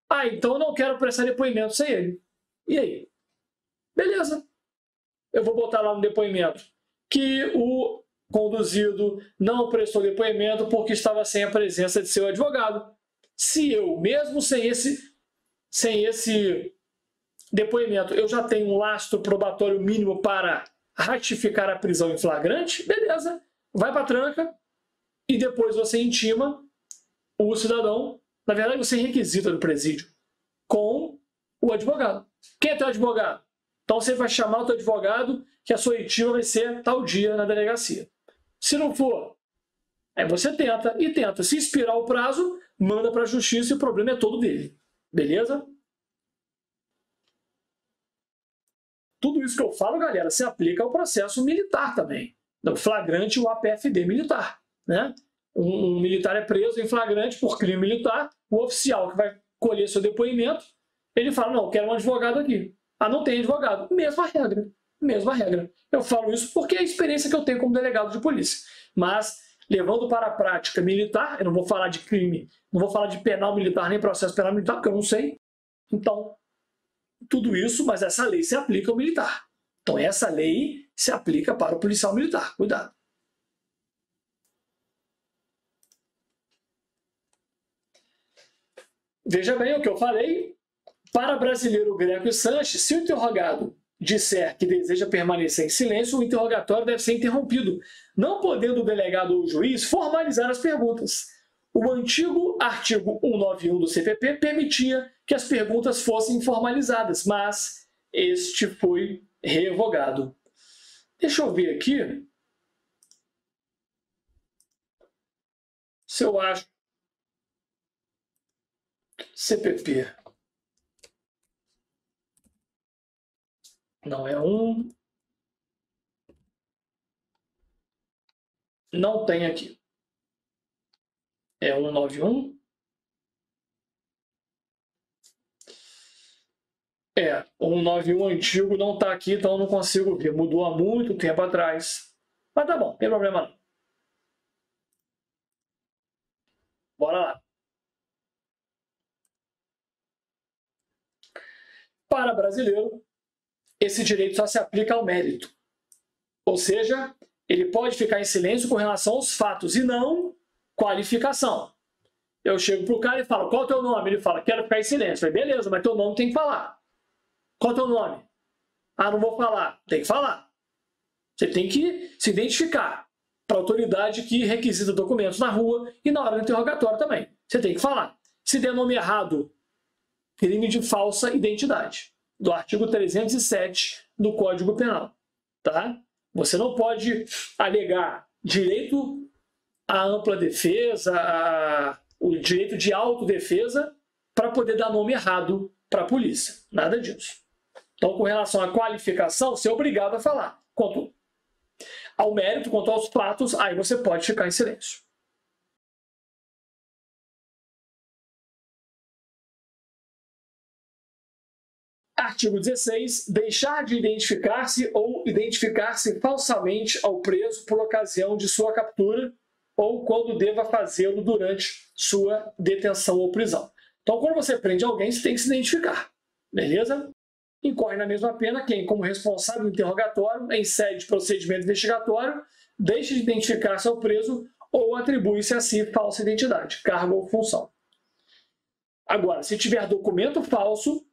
Ah, então eu não quero prestar depoimento sem ele. E aí? Beleza. Eu vou botar lá no depoimento que o conduzido não prestou depoimento porque estava sem a presença de seu advogado. Se eu, mesmo sem esse depoimento, eu já tenho um lastro probatório mínimo para ratificar a prisão em flagrante, beleza, vai para a tranca e depois você intima o cidadão, na verdade você requisita do presídio, com o advogado. Quem é teu advogado? Então você vai chamar o teu advogado que a sua oitiva vai ser tal dia na delegacia. Se não for, aí você tenta e tenta. Se expirar o prazo, manda para a justiça e o problema é todo dele. Beleza? Tudo isso que eu falo, galera, se aplica ao processo militar também. No flagrante, o APFD militar. Né? Um militar é preso em flagrante por crime militar, o oficial que vai colher seu depoimento, ele fala, não, quero um advogado aqui. Ah, não tem advogado. Mesma regra. Mesma regra. Eu falo isso porque é a experiência que eu tenho como delegado de polícia. Mas, levando para a prática militar, eu não vou falar de crime, não vou falar de penal militar, nem processo penal militar, porque eu não sei. Então, tudo isso, mas essa lei se aplica ao militar. Então, essa lei se aplica para o policial militar. Cuidado. Veja bem o que eu falei. Para brasileiro, Greco e Sanches, se o interrogado disser que deseja permanecer em silêncio, o interrogatório deve ser interrompido, não podendo o delegado ou o juiz formalizar as perguntas. O antigo artigo 191 do CPP permitia que as perguntas fossem formalizadas, mas este foi revogado. Deixa eu ver aqui se eu acho CPP. Não é um. Não tem aqui. É 191. O 191 antigo não está aqui, então eu não consigo ver. Mudou há muito tempo atrás. Mas tá bom, não tem problema não. Bora lá. Para brasileiro, esse direito só se aplica ao mérito. Ou seja, ele pode ficar em silêncio com relação aos fatos e não qualificação. Eu chego para o cara e falo, qual é o teu nome? Ele fala, quero ficar em silêncio. Eu falei, beleza, mas teu nome tem que falar. Qual é o teu nome? Ah, não vou falar. Tem que falar. Você tem que se identificar para a autoridade que requisita documentos na rua e na hora do interrogatório também. Você tem que falar. Se der nome errado, crime de falsa identidade, do artigo 307 do Código Penal. Tá? Você não pode alegar direito à ampla defesa, o direito de autodefesa, para poder dar nome errado para a polícia. Nada disso. Então, com relação à qualificação, você é obrigado a falar. Quanto ao mérito, quanto aos fatos, aí você pode ficar em silêncio. Artigo 16. Deixar de identificar-se ou identificar-se falsamente ao preso por ocasião de sua captura ou quando deva fazê-lo durante sua detenção ou prisão. Então, quando você prende alguém, você tem que se identificar. Beleza? Incorre na mesma pena quem, como responsável do interrogatório, em sede de procedimento investigatório, deixa de identificar-se ao preso ou atribui-se a si falsa identidade, cargo ou função. Agora, se tiver documento falso,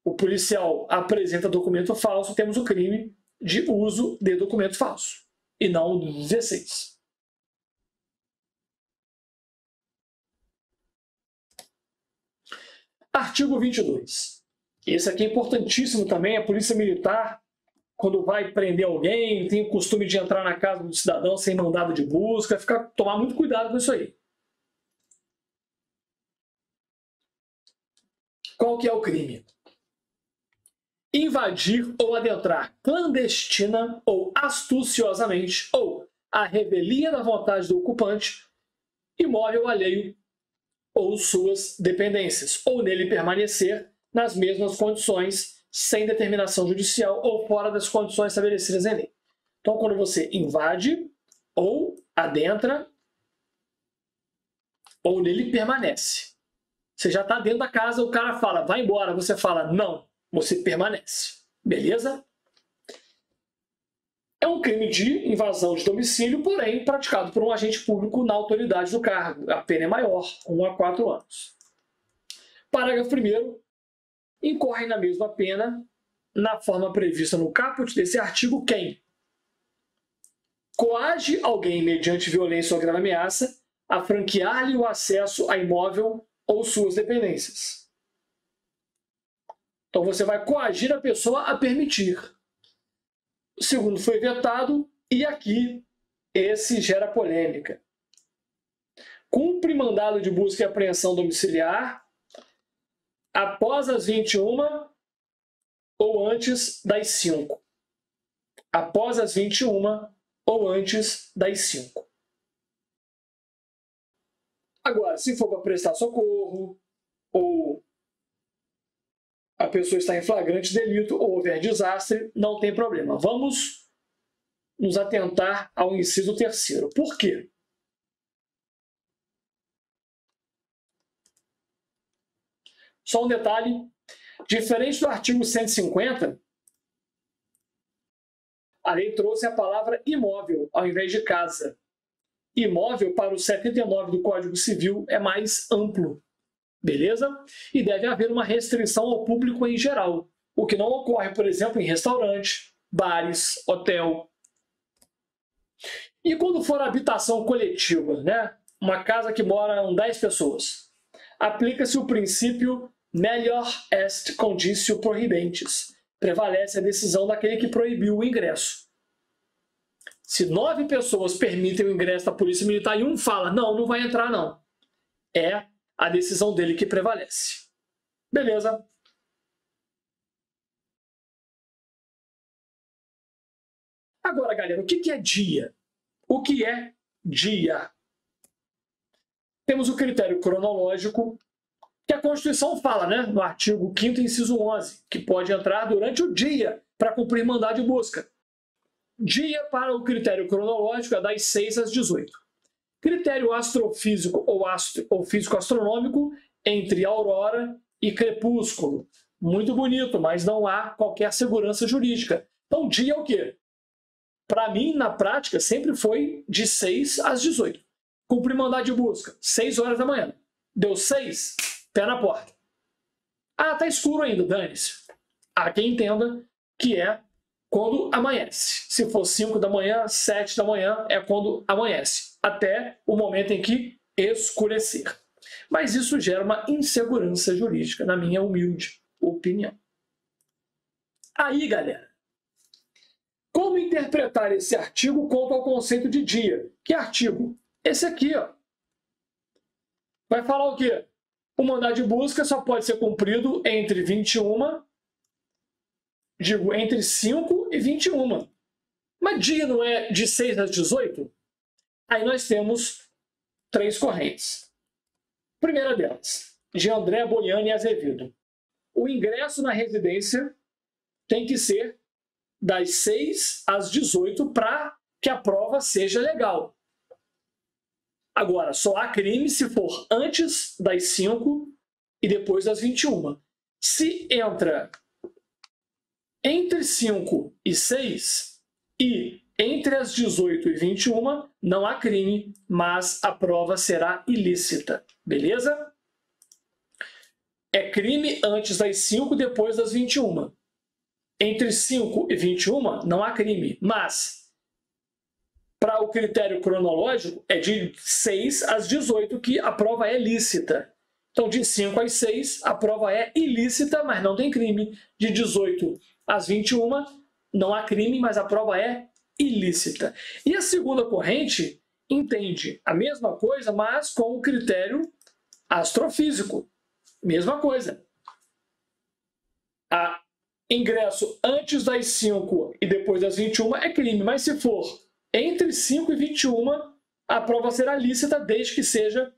o policial apresenta documento falso, temos o crime de uso de documento falso, e não o do 16. Artigo 22. Esse aqui é importantíssimo também. A polícia militar, quando vai prender alguém, tem o costume de entrar na casa do cidadão sem mandado de busca, tomar muito cuidado com isso aí. Qual que é o crime? Invadir ou adentrar clandestina ou astuciosamente ou à revelia da vontade do ocupante imóvel alheio ou suas dependências, ou nele permanecer nas mesmas condições, sem determinação judicial ou fora das condições estabelecidas em lei. Então, quando você invade ou adentra, ou nele permanece. Você já está dentro da casa, o cara fala, vai embora, você fala, não, você permanece. Beleza? É um crime de invasão de domicílio, porém praticado por um agente público na autoridade do cargo. A pena é maior, 1 a 4 anos. Parágrafo 1º. Incorre na mesma pena, na forma prevista no caput desse artigo, quem coage alguém mediante violência ou grave ameaça a franquear-lhe o acesso a imóvel ou suas dependências. Então, você vai coagir a pessoa a permitir. O segundo foi vetado e aqui esse gera polêmica. Cumpre mandado de busca e apreensão domiciliar após as 21 ou antes das 5. Após as 21 ou antes das 5. Agora, se for para prestar socorro, ou a pessoa está em flagrante delito, ou houver desastre, não tem problema. Vamos nos atentar ao inciso 3º. Por quê? Só um detalhe, diferente do artigo 150, a lei trouxe a palavra imóvel ao invés de casa. Imóvel, para o 79 do Código Civil, é mais amplo, beleza? E deve haver uma restrição ao público em geral, o que não ocorre, por exemplo, em restaurante, bares, hotel. E quando for habitação coletiva, né? Uma casa que moram 10 pessoas, aplica-se o princípio melior est conditio prohibentes. Prevalece a decisão daquele que proibiu o ingresso. Se 9 pessoas permitem o ingresso da polícia militar e um fala, não, não vai entrar não. É a decisão dele que prevalece. Beleza? Agora, galera, o que é dia? O que é dia? Temos o critério cronológico, que a Constituição fala, né, no artigo 5º, inciso 11, que pode entrar durante o dia para cumprir mandado de busca. Dia para o critério cronológico é das 6 às 18. Critério astrofísico ou físico-astronômico entre aurora e crepúsculo. Muito bonito, mas não há qualquer segurança jurídica. Então, dia é o quê? Para mim, na prática, sempre foi de 6 às 18. Cumpri mandado de busca, 6 horas da manhã. Deu 6, pé na porta. Ah, tá escuro ainda, dane-se. Há quem entenda que é quando amanhece. Se for 5 da manhã, 7 da manhã é quando amanhece, até o momento em que escurecer. Mas isso gera uma insegurança jurídica, na minha humilde opinião. Aí, galera, como interpretar esse artigo quanto ao conceito de dia? Que artigo? Esse aqui, ó. Vai falar o quê? O mandado de busca só pode ser cumprido entre 21, entre 5 e 21. Mas dia não é de 6 às 18? Aí nós temos 3 correntes. Primeira delas, de André Boiani Azevedo. O ingresso na residência tem que ser das 6 às 18 para que a prova seja legal. Agora, só há crime se for antes das 5 e depois das 21. Se entra entre 5 e 6 e entre as 18 e 21, não há crime, mas a prova será ilícita. Beleza? É crime antes das 5 e depois das 21. Entre 5 e 21, não há crime, mas para o critério cronológico é de 6 às 18 que a prova é lícita. Então, de 5 às 6, a prova é ilícita, mas não tem crime. De 18 às 21, não há crime, mas a prova é ilícita. E a segunda corrente entende a mesma coisa, mas com o critério astrofísico. Mesma coisa. Ingresso antes das 5 e depois das 21 é crime, mas se for entre 5 e 21, a prova será lícita desde que seja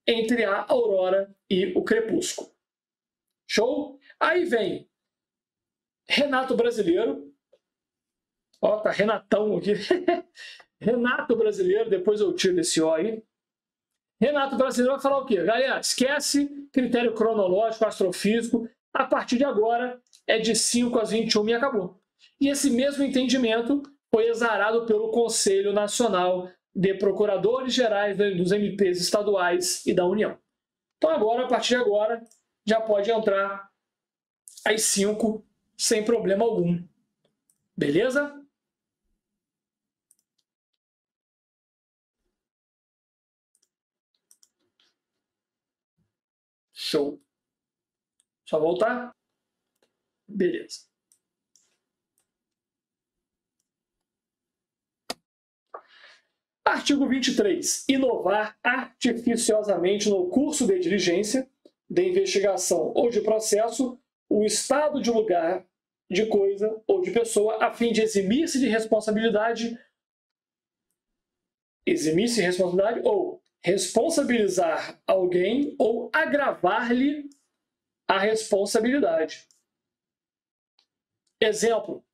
entre a aurora e o crepúsculo. Show? Aí vem Renato Brasileiro. Ó, tá Renatão aqui. Renato Brasileiro, depois eu tiro esse O aí. Renato Brasileiro vai falar o quê? Galera, esquece critério cronológico, astrofísico. A partir de agora é de 5 às 21 e acabou. E esse mesmo entendimento foi exarado pelo Conselho Nacional de Procuradores Gerais dos MPs estaduais e da União. Então agora, a partir de agora, já pode entrar às 5 sem problema algum. Beleza? Show. Só voltar. Beleza. Artigo 23. Inovar artificiosamente no curso de diligência, de investigação ou de processo o estado de lugar, de coisa ou de pessoa, a fim de eximir-se de responsabilidade, ou responsabilizar alguém ou agravar-lhe a responsabilidade. Exemplo.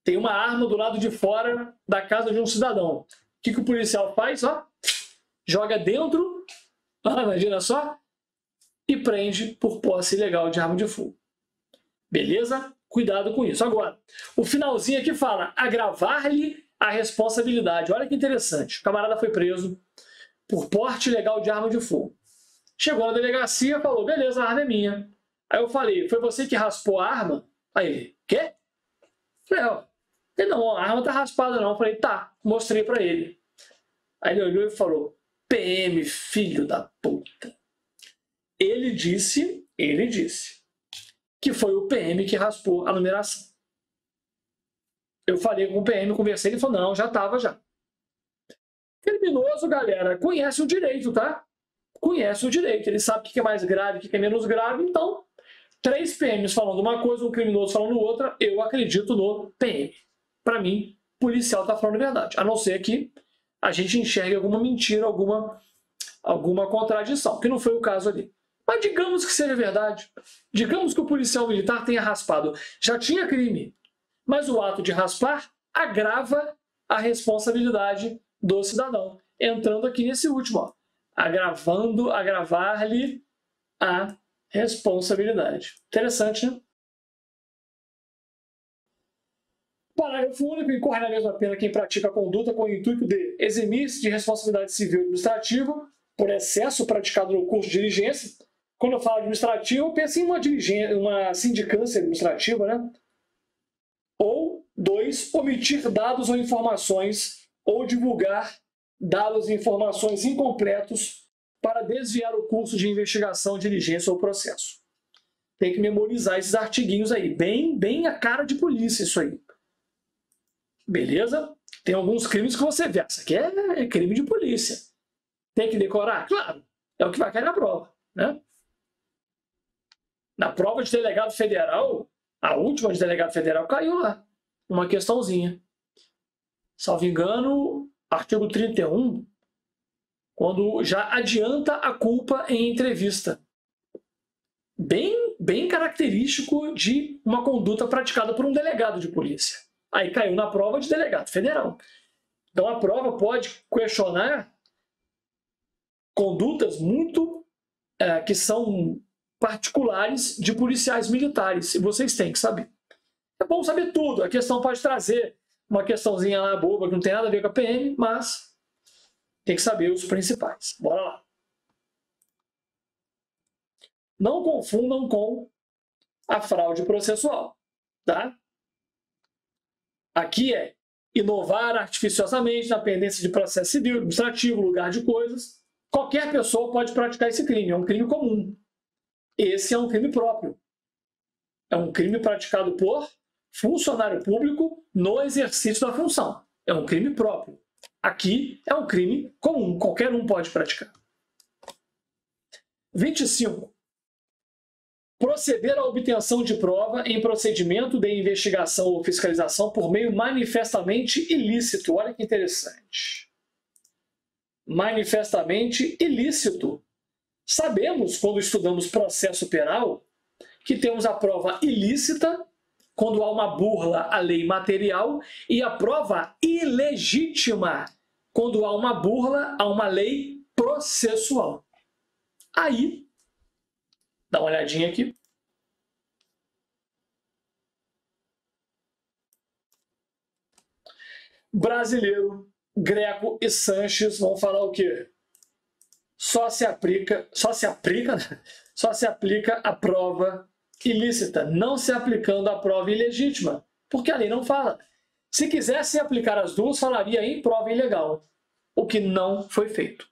Tem uma arma do lado de fora da casa de um cidadão. O que o policial faz? Ó, joga dentro, imagina só, e prende por posse ilegal de arma de fogo. Beleza? Cuidado com isso. Agora, o finalzinho aqui fala agravar-lhe a responsabilidade. Olha que interessante. O camarada foi preso por porte ilegal de arma de fogo. Chegou na delegacia e falou, beleza, a arma é minha. Aí eu falei, foi você que raspou a arma? Aí ele, quê? Falei, ó, não, a arma tá raspada não. Eu falei, tá, mostrei pra ele. Aí ele olhou e falou, PM, filho da puta. Ele disse que foi o PM que raspou a numeração. Eu falei com o PM, conversei, ele falou, não, já tava já. Criminoso, galera, conhece o direito, tá? Conhece o direito, ele sabe o que é mais grave, o que é menos grave, então, 3 PMs falando uma coisa, um criminoso falando outra, eu acredito no PM. Para mim, o policial está falando a verdade, a não ser que a gente enxergue alguma mentira, alguma contradição, que não foi o caso ali. Mas digamos que seja verdade, digamos que o policial militar tenha raspado, já tinha crime, mas o ato de raspar agrava a responsabilidade do cidadão. Entrando aqui nesse último, ó, agravar-lhe a responsabilidade. Interessante, né? Parágrafo único. Incorre na mesma pena quem pratica a conduta com o intuito de eximir-se de responsabilidade civil e administrativa por excesso praticado no curso de diligência. Quando eu falo administrativo, eu penso em uma sindicância administrativa, né? Ou 2, omitir dados ou informações ou divulgar dados e informações incompletos para desviar o curso de investigação, diligência ou processo. Tem que memorizar esses artiguinhos aí, bem a cara de polícia isso aí. Beleza? Tem alguns crimes que você vê, isso aqui é crime de polícia. Tem que decorar? Claro, é o que vai cair na prova, né? Na prova de delegado federal, a última de delegado federal caiu lá, uma questãozinha. Salvo engano, artigo 31, quando já adianta a culpa em entrevista. Bem característico de uma conduta praticada por um delegado de polícia. Aí caiu na prova de delegado federal. Então a prova pode questionar condutas muito que são particulares de policiais militares. E vocês têm que saber. É bom saber tudo. A questão pode trazer uma questãozinha lá boba que não tem nada a ver com a PM, mas tem que saber os principais. Bora lá. Não confundam com a fraude processual, tá? Aqui é inovar artificiosamente na pendência de processo civil, administrativo, lugar de coisas. Qualquer pessoa pode praticar esse crime, é um crime comum. Esse é um crime próprio. É um crime praticado por funcionário público no exercício da função. É um crime próprio. Aqui é um crime comum, qualquer um pode praticar. 25. Proceder à obtenção de prova em procedimento de investigação ou fiscalização por meio manifestamente ilícito. Olha que interessante. Manifestamente ilícito. Sabemos, quando estudamos processo penal, que temos a prova ilícita, quando há uma burla à lei material, e a prova ilegítima, quando há uma burla a uma lei processual. Aí, dá uma olhadinha aqui. Brasileiro, Greco e Sanches vão falar o quê? Só se aplica a prova ilícita, não se aplicando a prova ilegítima, porque a lei não fala. Se quisesse aplicar as duas, falaria em prova ilegal, o que não foi feito.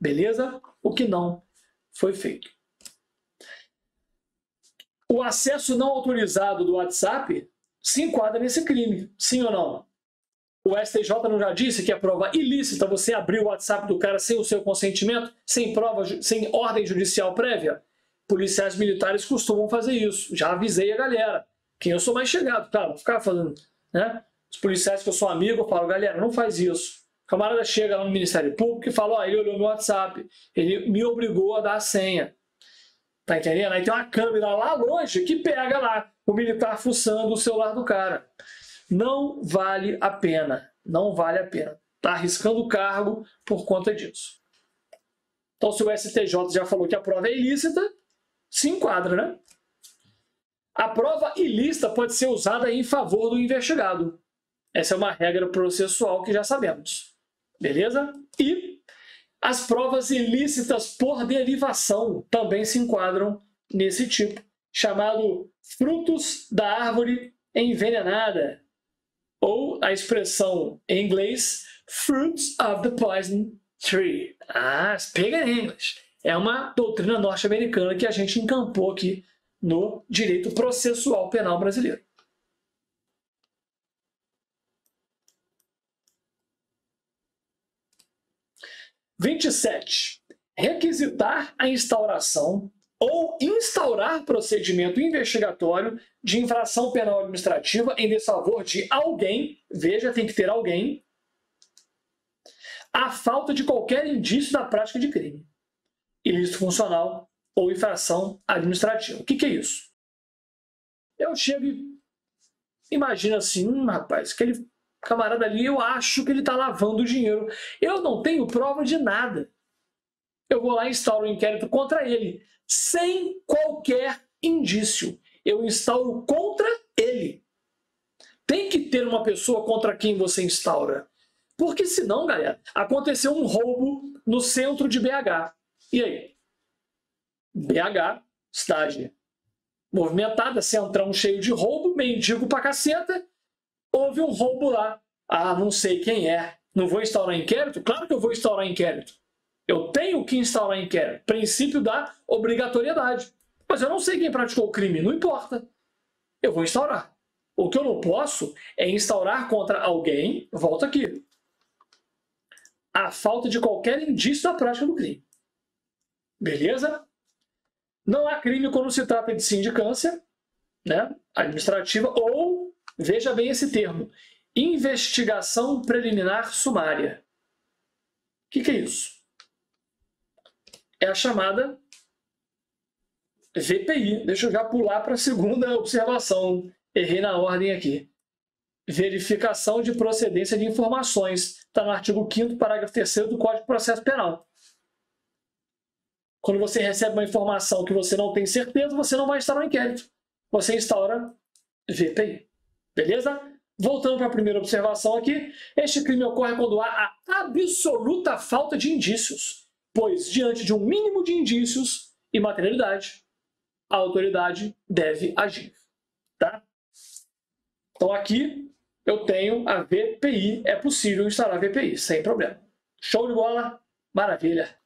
Beleza? O que não foi feito. O acesso não autorizado do WhatsApp se enquadra nesse crime, sim ou não? O STJ não já disse que é prova ilícita você abrir o WhatsApp do cara sem o seu consentimento, sem prova, sem ordem judicial prévia? Policiais militares costumam fazer isso. Já avisei a galera. Quem eu sou mais chegado, tá? Não ficar fazendo, né? Os policiais que eu sou amigo, eu falo, galera, não faz isso. O camarada chega lá no Ministério Público e fala, ó, ele olhou meu WhatsApp, ele me obrigou a dar a senha. Tá entendendo? Aí tem uma câmera lá longe que pega lá o militar fuçando o celular do cara. Não vale a pena. Não vale a pena. Tá arriscando o cargo por conta disso. Então, se o STJ já falou que a prova é ilícita, se enquadra, né? A prova ilícita pode ser usada em favor do investigado. Essa é uma regra processual que já sabemos. Beleza? E as provas ilícitas por derivação também se enquadram nesse tipo, chamado frutos da árvore envenenada, ou a expressão em inglês, fruits of the poison tree. Pega em inglês. É uma doutrina norte-americana que a gente encampou aqui no direito processual penal brasileiro. § 27. Requisitar a instauração ou instaurar procedimento investigatório de infração penal administrativa em desfavor de alguém, veja, tem que ter alguém, à falta de qualquer indício da prática de crime, ilícito funcional ou infração administrativa. O que é isso? Eu chego e imagino assim, rapaz, aquele camarada ali, eu acho que ele está lavando dinheiro. Eu não tenho prova de nada. Eu vou lá e instauro um inquérito contra ele, sem qualquer indício. Eu instauro contra ele. Tem que ter uma pessoa contra quem você instaura. Porque senão, galera, aconteceu um roubo no centro de BH. E aí? BH, cidade movimentada, centrão cheio de roubo, mendigo pra caceta, houve um roubo lá. Não sei quem é. Não vou instaurar inquérito? Claro que eu vou instaurar inquérito. Eu tenho que instaurar inquérito. Princípio da obrigatoriedade. Mas eu não sei quem praticou o crime. Não importa. Eu vou instaurar. O que eu não posso é instaurar contra alguém, volta aqui, a falta de qualquer indício da prática do crime. Beleza? Não há crime quando se trata de sindicância, né, administrativa, ou, veja bem esse termo, investigação preliminar sumária. O que é isso? É a chamada VPI. Deixa eu já pular para a segunda observação. Errei na ordem aqui. Verificação de procedência de informações. Está no artigo 5º, parágrafo 3º do Código de Processo Penal. Quando você recebe uma informação que você não tem certeza, você não vai instaurar um inquérito. Você instaura VPI. Beleza? Voltando para a primeira observação aqui, este crime ocorre quando há a absoluta falta de indícios, pois, diante de um mínimo de indícios e materialidade, a autoridade deve agir. Tá? Então, aqui eu tenho a VPI. É possível instaurar a VPI, sem problema. Show de bola? Maravilha.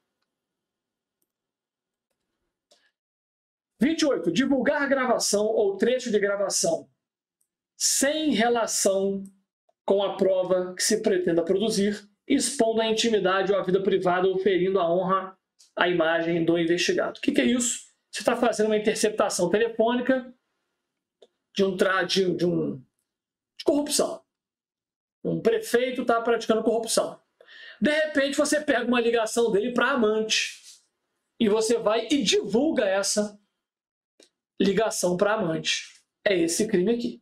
28. Divulgar gravação ou trecho de gravação sem relação com a prova que se pretenda produzir, expondo a intimidade ou a vida privada ou ferindo a honra, a imagem do investigado. O que é isso? Você está fazendo uma interceptação telefônica de corrupção. Um prefeito está praticando corrupção. De repente, você pega uma ligação dele para amante e você vai e divulga essa ligação para amante. É esse crime aqui.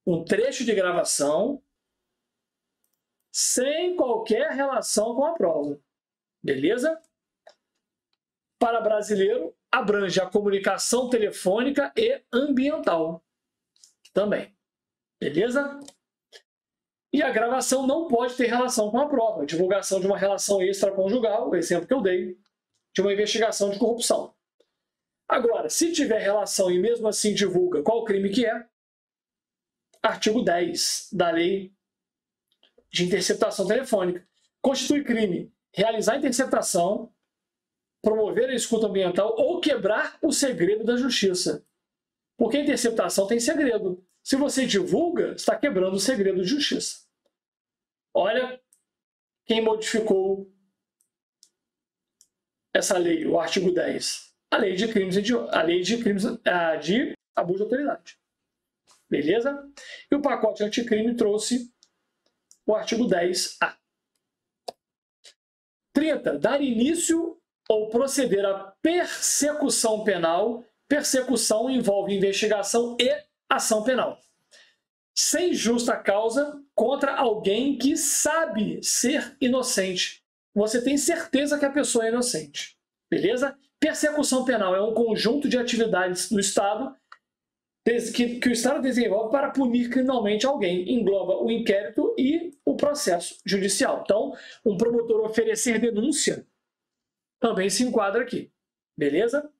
Um trecho de gravação sem qualquer relação com a prova. Beleza? Para brasileiro, abrange a comunicação telefônica e ambiental também. Beleza? E a gravação não pode ter relação com a prova. A divulgação de uma relação extraconjugal, o exemplo que eu dei, de uma investigação de corrupção. Agora, se tiver relação e mesmo assim divulga, qual o crime que é? Artigo 10 da Lei de Interceptação Telefônica. Constitui crime realizar a interceptação, promover a escuta ambiental ou quebrar o segredo da justiça. Porque a interceptação tem segredo. Se você divulga, está quebrando o segredo de justiça. Olha quem modificou essa lei, o artigo 10. A lei de crimes de abuso de autoridade. Beleza? E o pacote anticrime trouxe o artigo 10A. 30. Dar início ou proceder à persecução penal. Persecução envolve investigação e ação penal. Sem justa causa contra alguém que sabe ser inocente. Você tem certeza que a pessoa é inocente. Beleza? Persecução penal é um conjunto de atividades do Estado que o Estado desenvolve para punir criminalmente alguém. Engloba o inquérito e o processo judicial. Então, um promotor oferecer denúncia também se enquadra aqui. Beleza?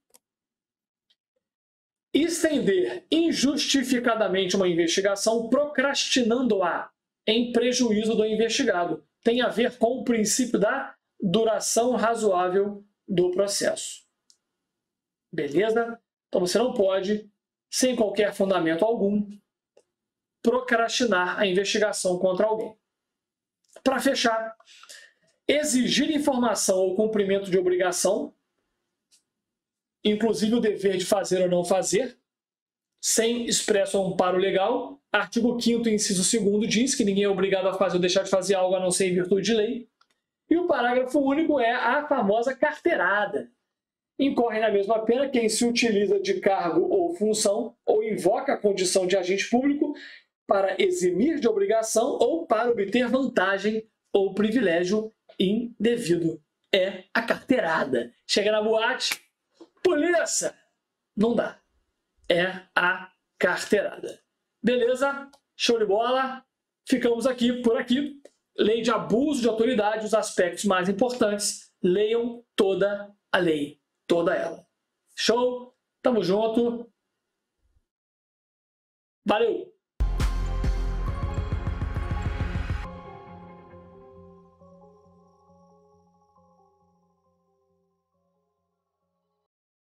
Estender injustificadamente uma investigação, procrastinando-a em prejuízo do investigado. Tem a ver com o princípio da duração razoável do processo. Beleza? Então você não pode, sem qualquer fundamento algum, procrastinar a investigação contra alguém. Para fechar, exigir informação ou cumprimento de obrigação, inclusive o dever de fazer ou não fazer, sem expresso amparo legal. Artigo 5º, inciso 2º, diz que ninguém é obrigado a fazer ou deixar de fazer algo a não ser em virtude de lei. E o parágrafo único é a famosa carteirada. Incorre na mesma pena quem se utiliza de cargo ou função ou invoca a condição de agente público para eximir de obrigação ou para obter vantagem ou privilégio indevido. É a carteirada. Chega na boate, polícia! Não dá. É a carteirada. Beleza? Show de bola? Ficamos aqui por aqui. Lei de abuso de autoridade, os aspectos mais importantes. Leiam toda a lei. Toda ela. Show? Tamo junto. Valeu!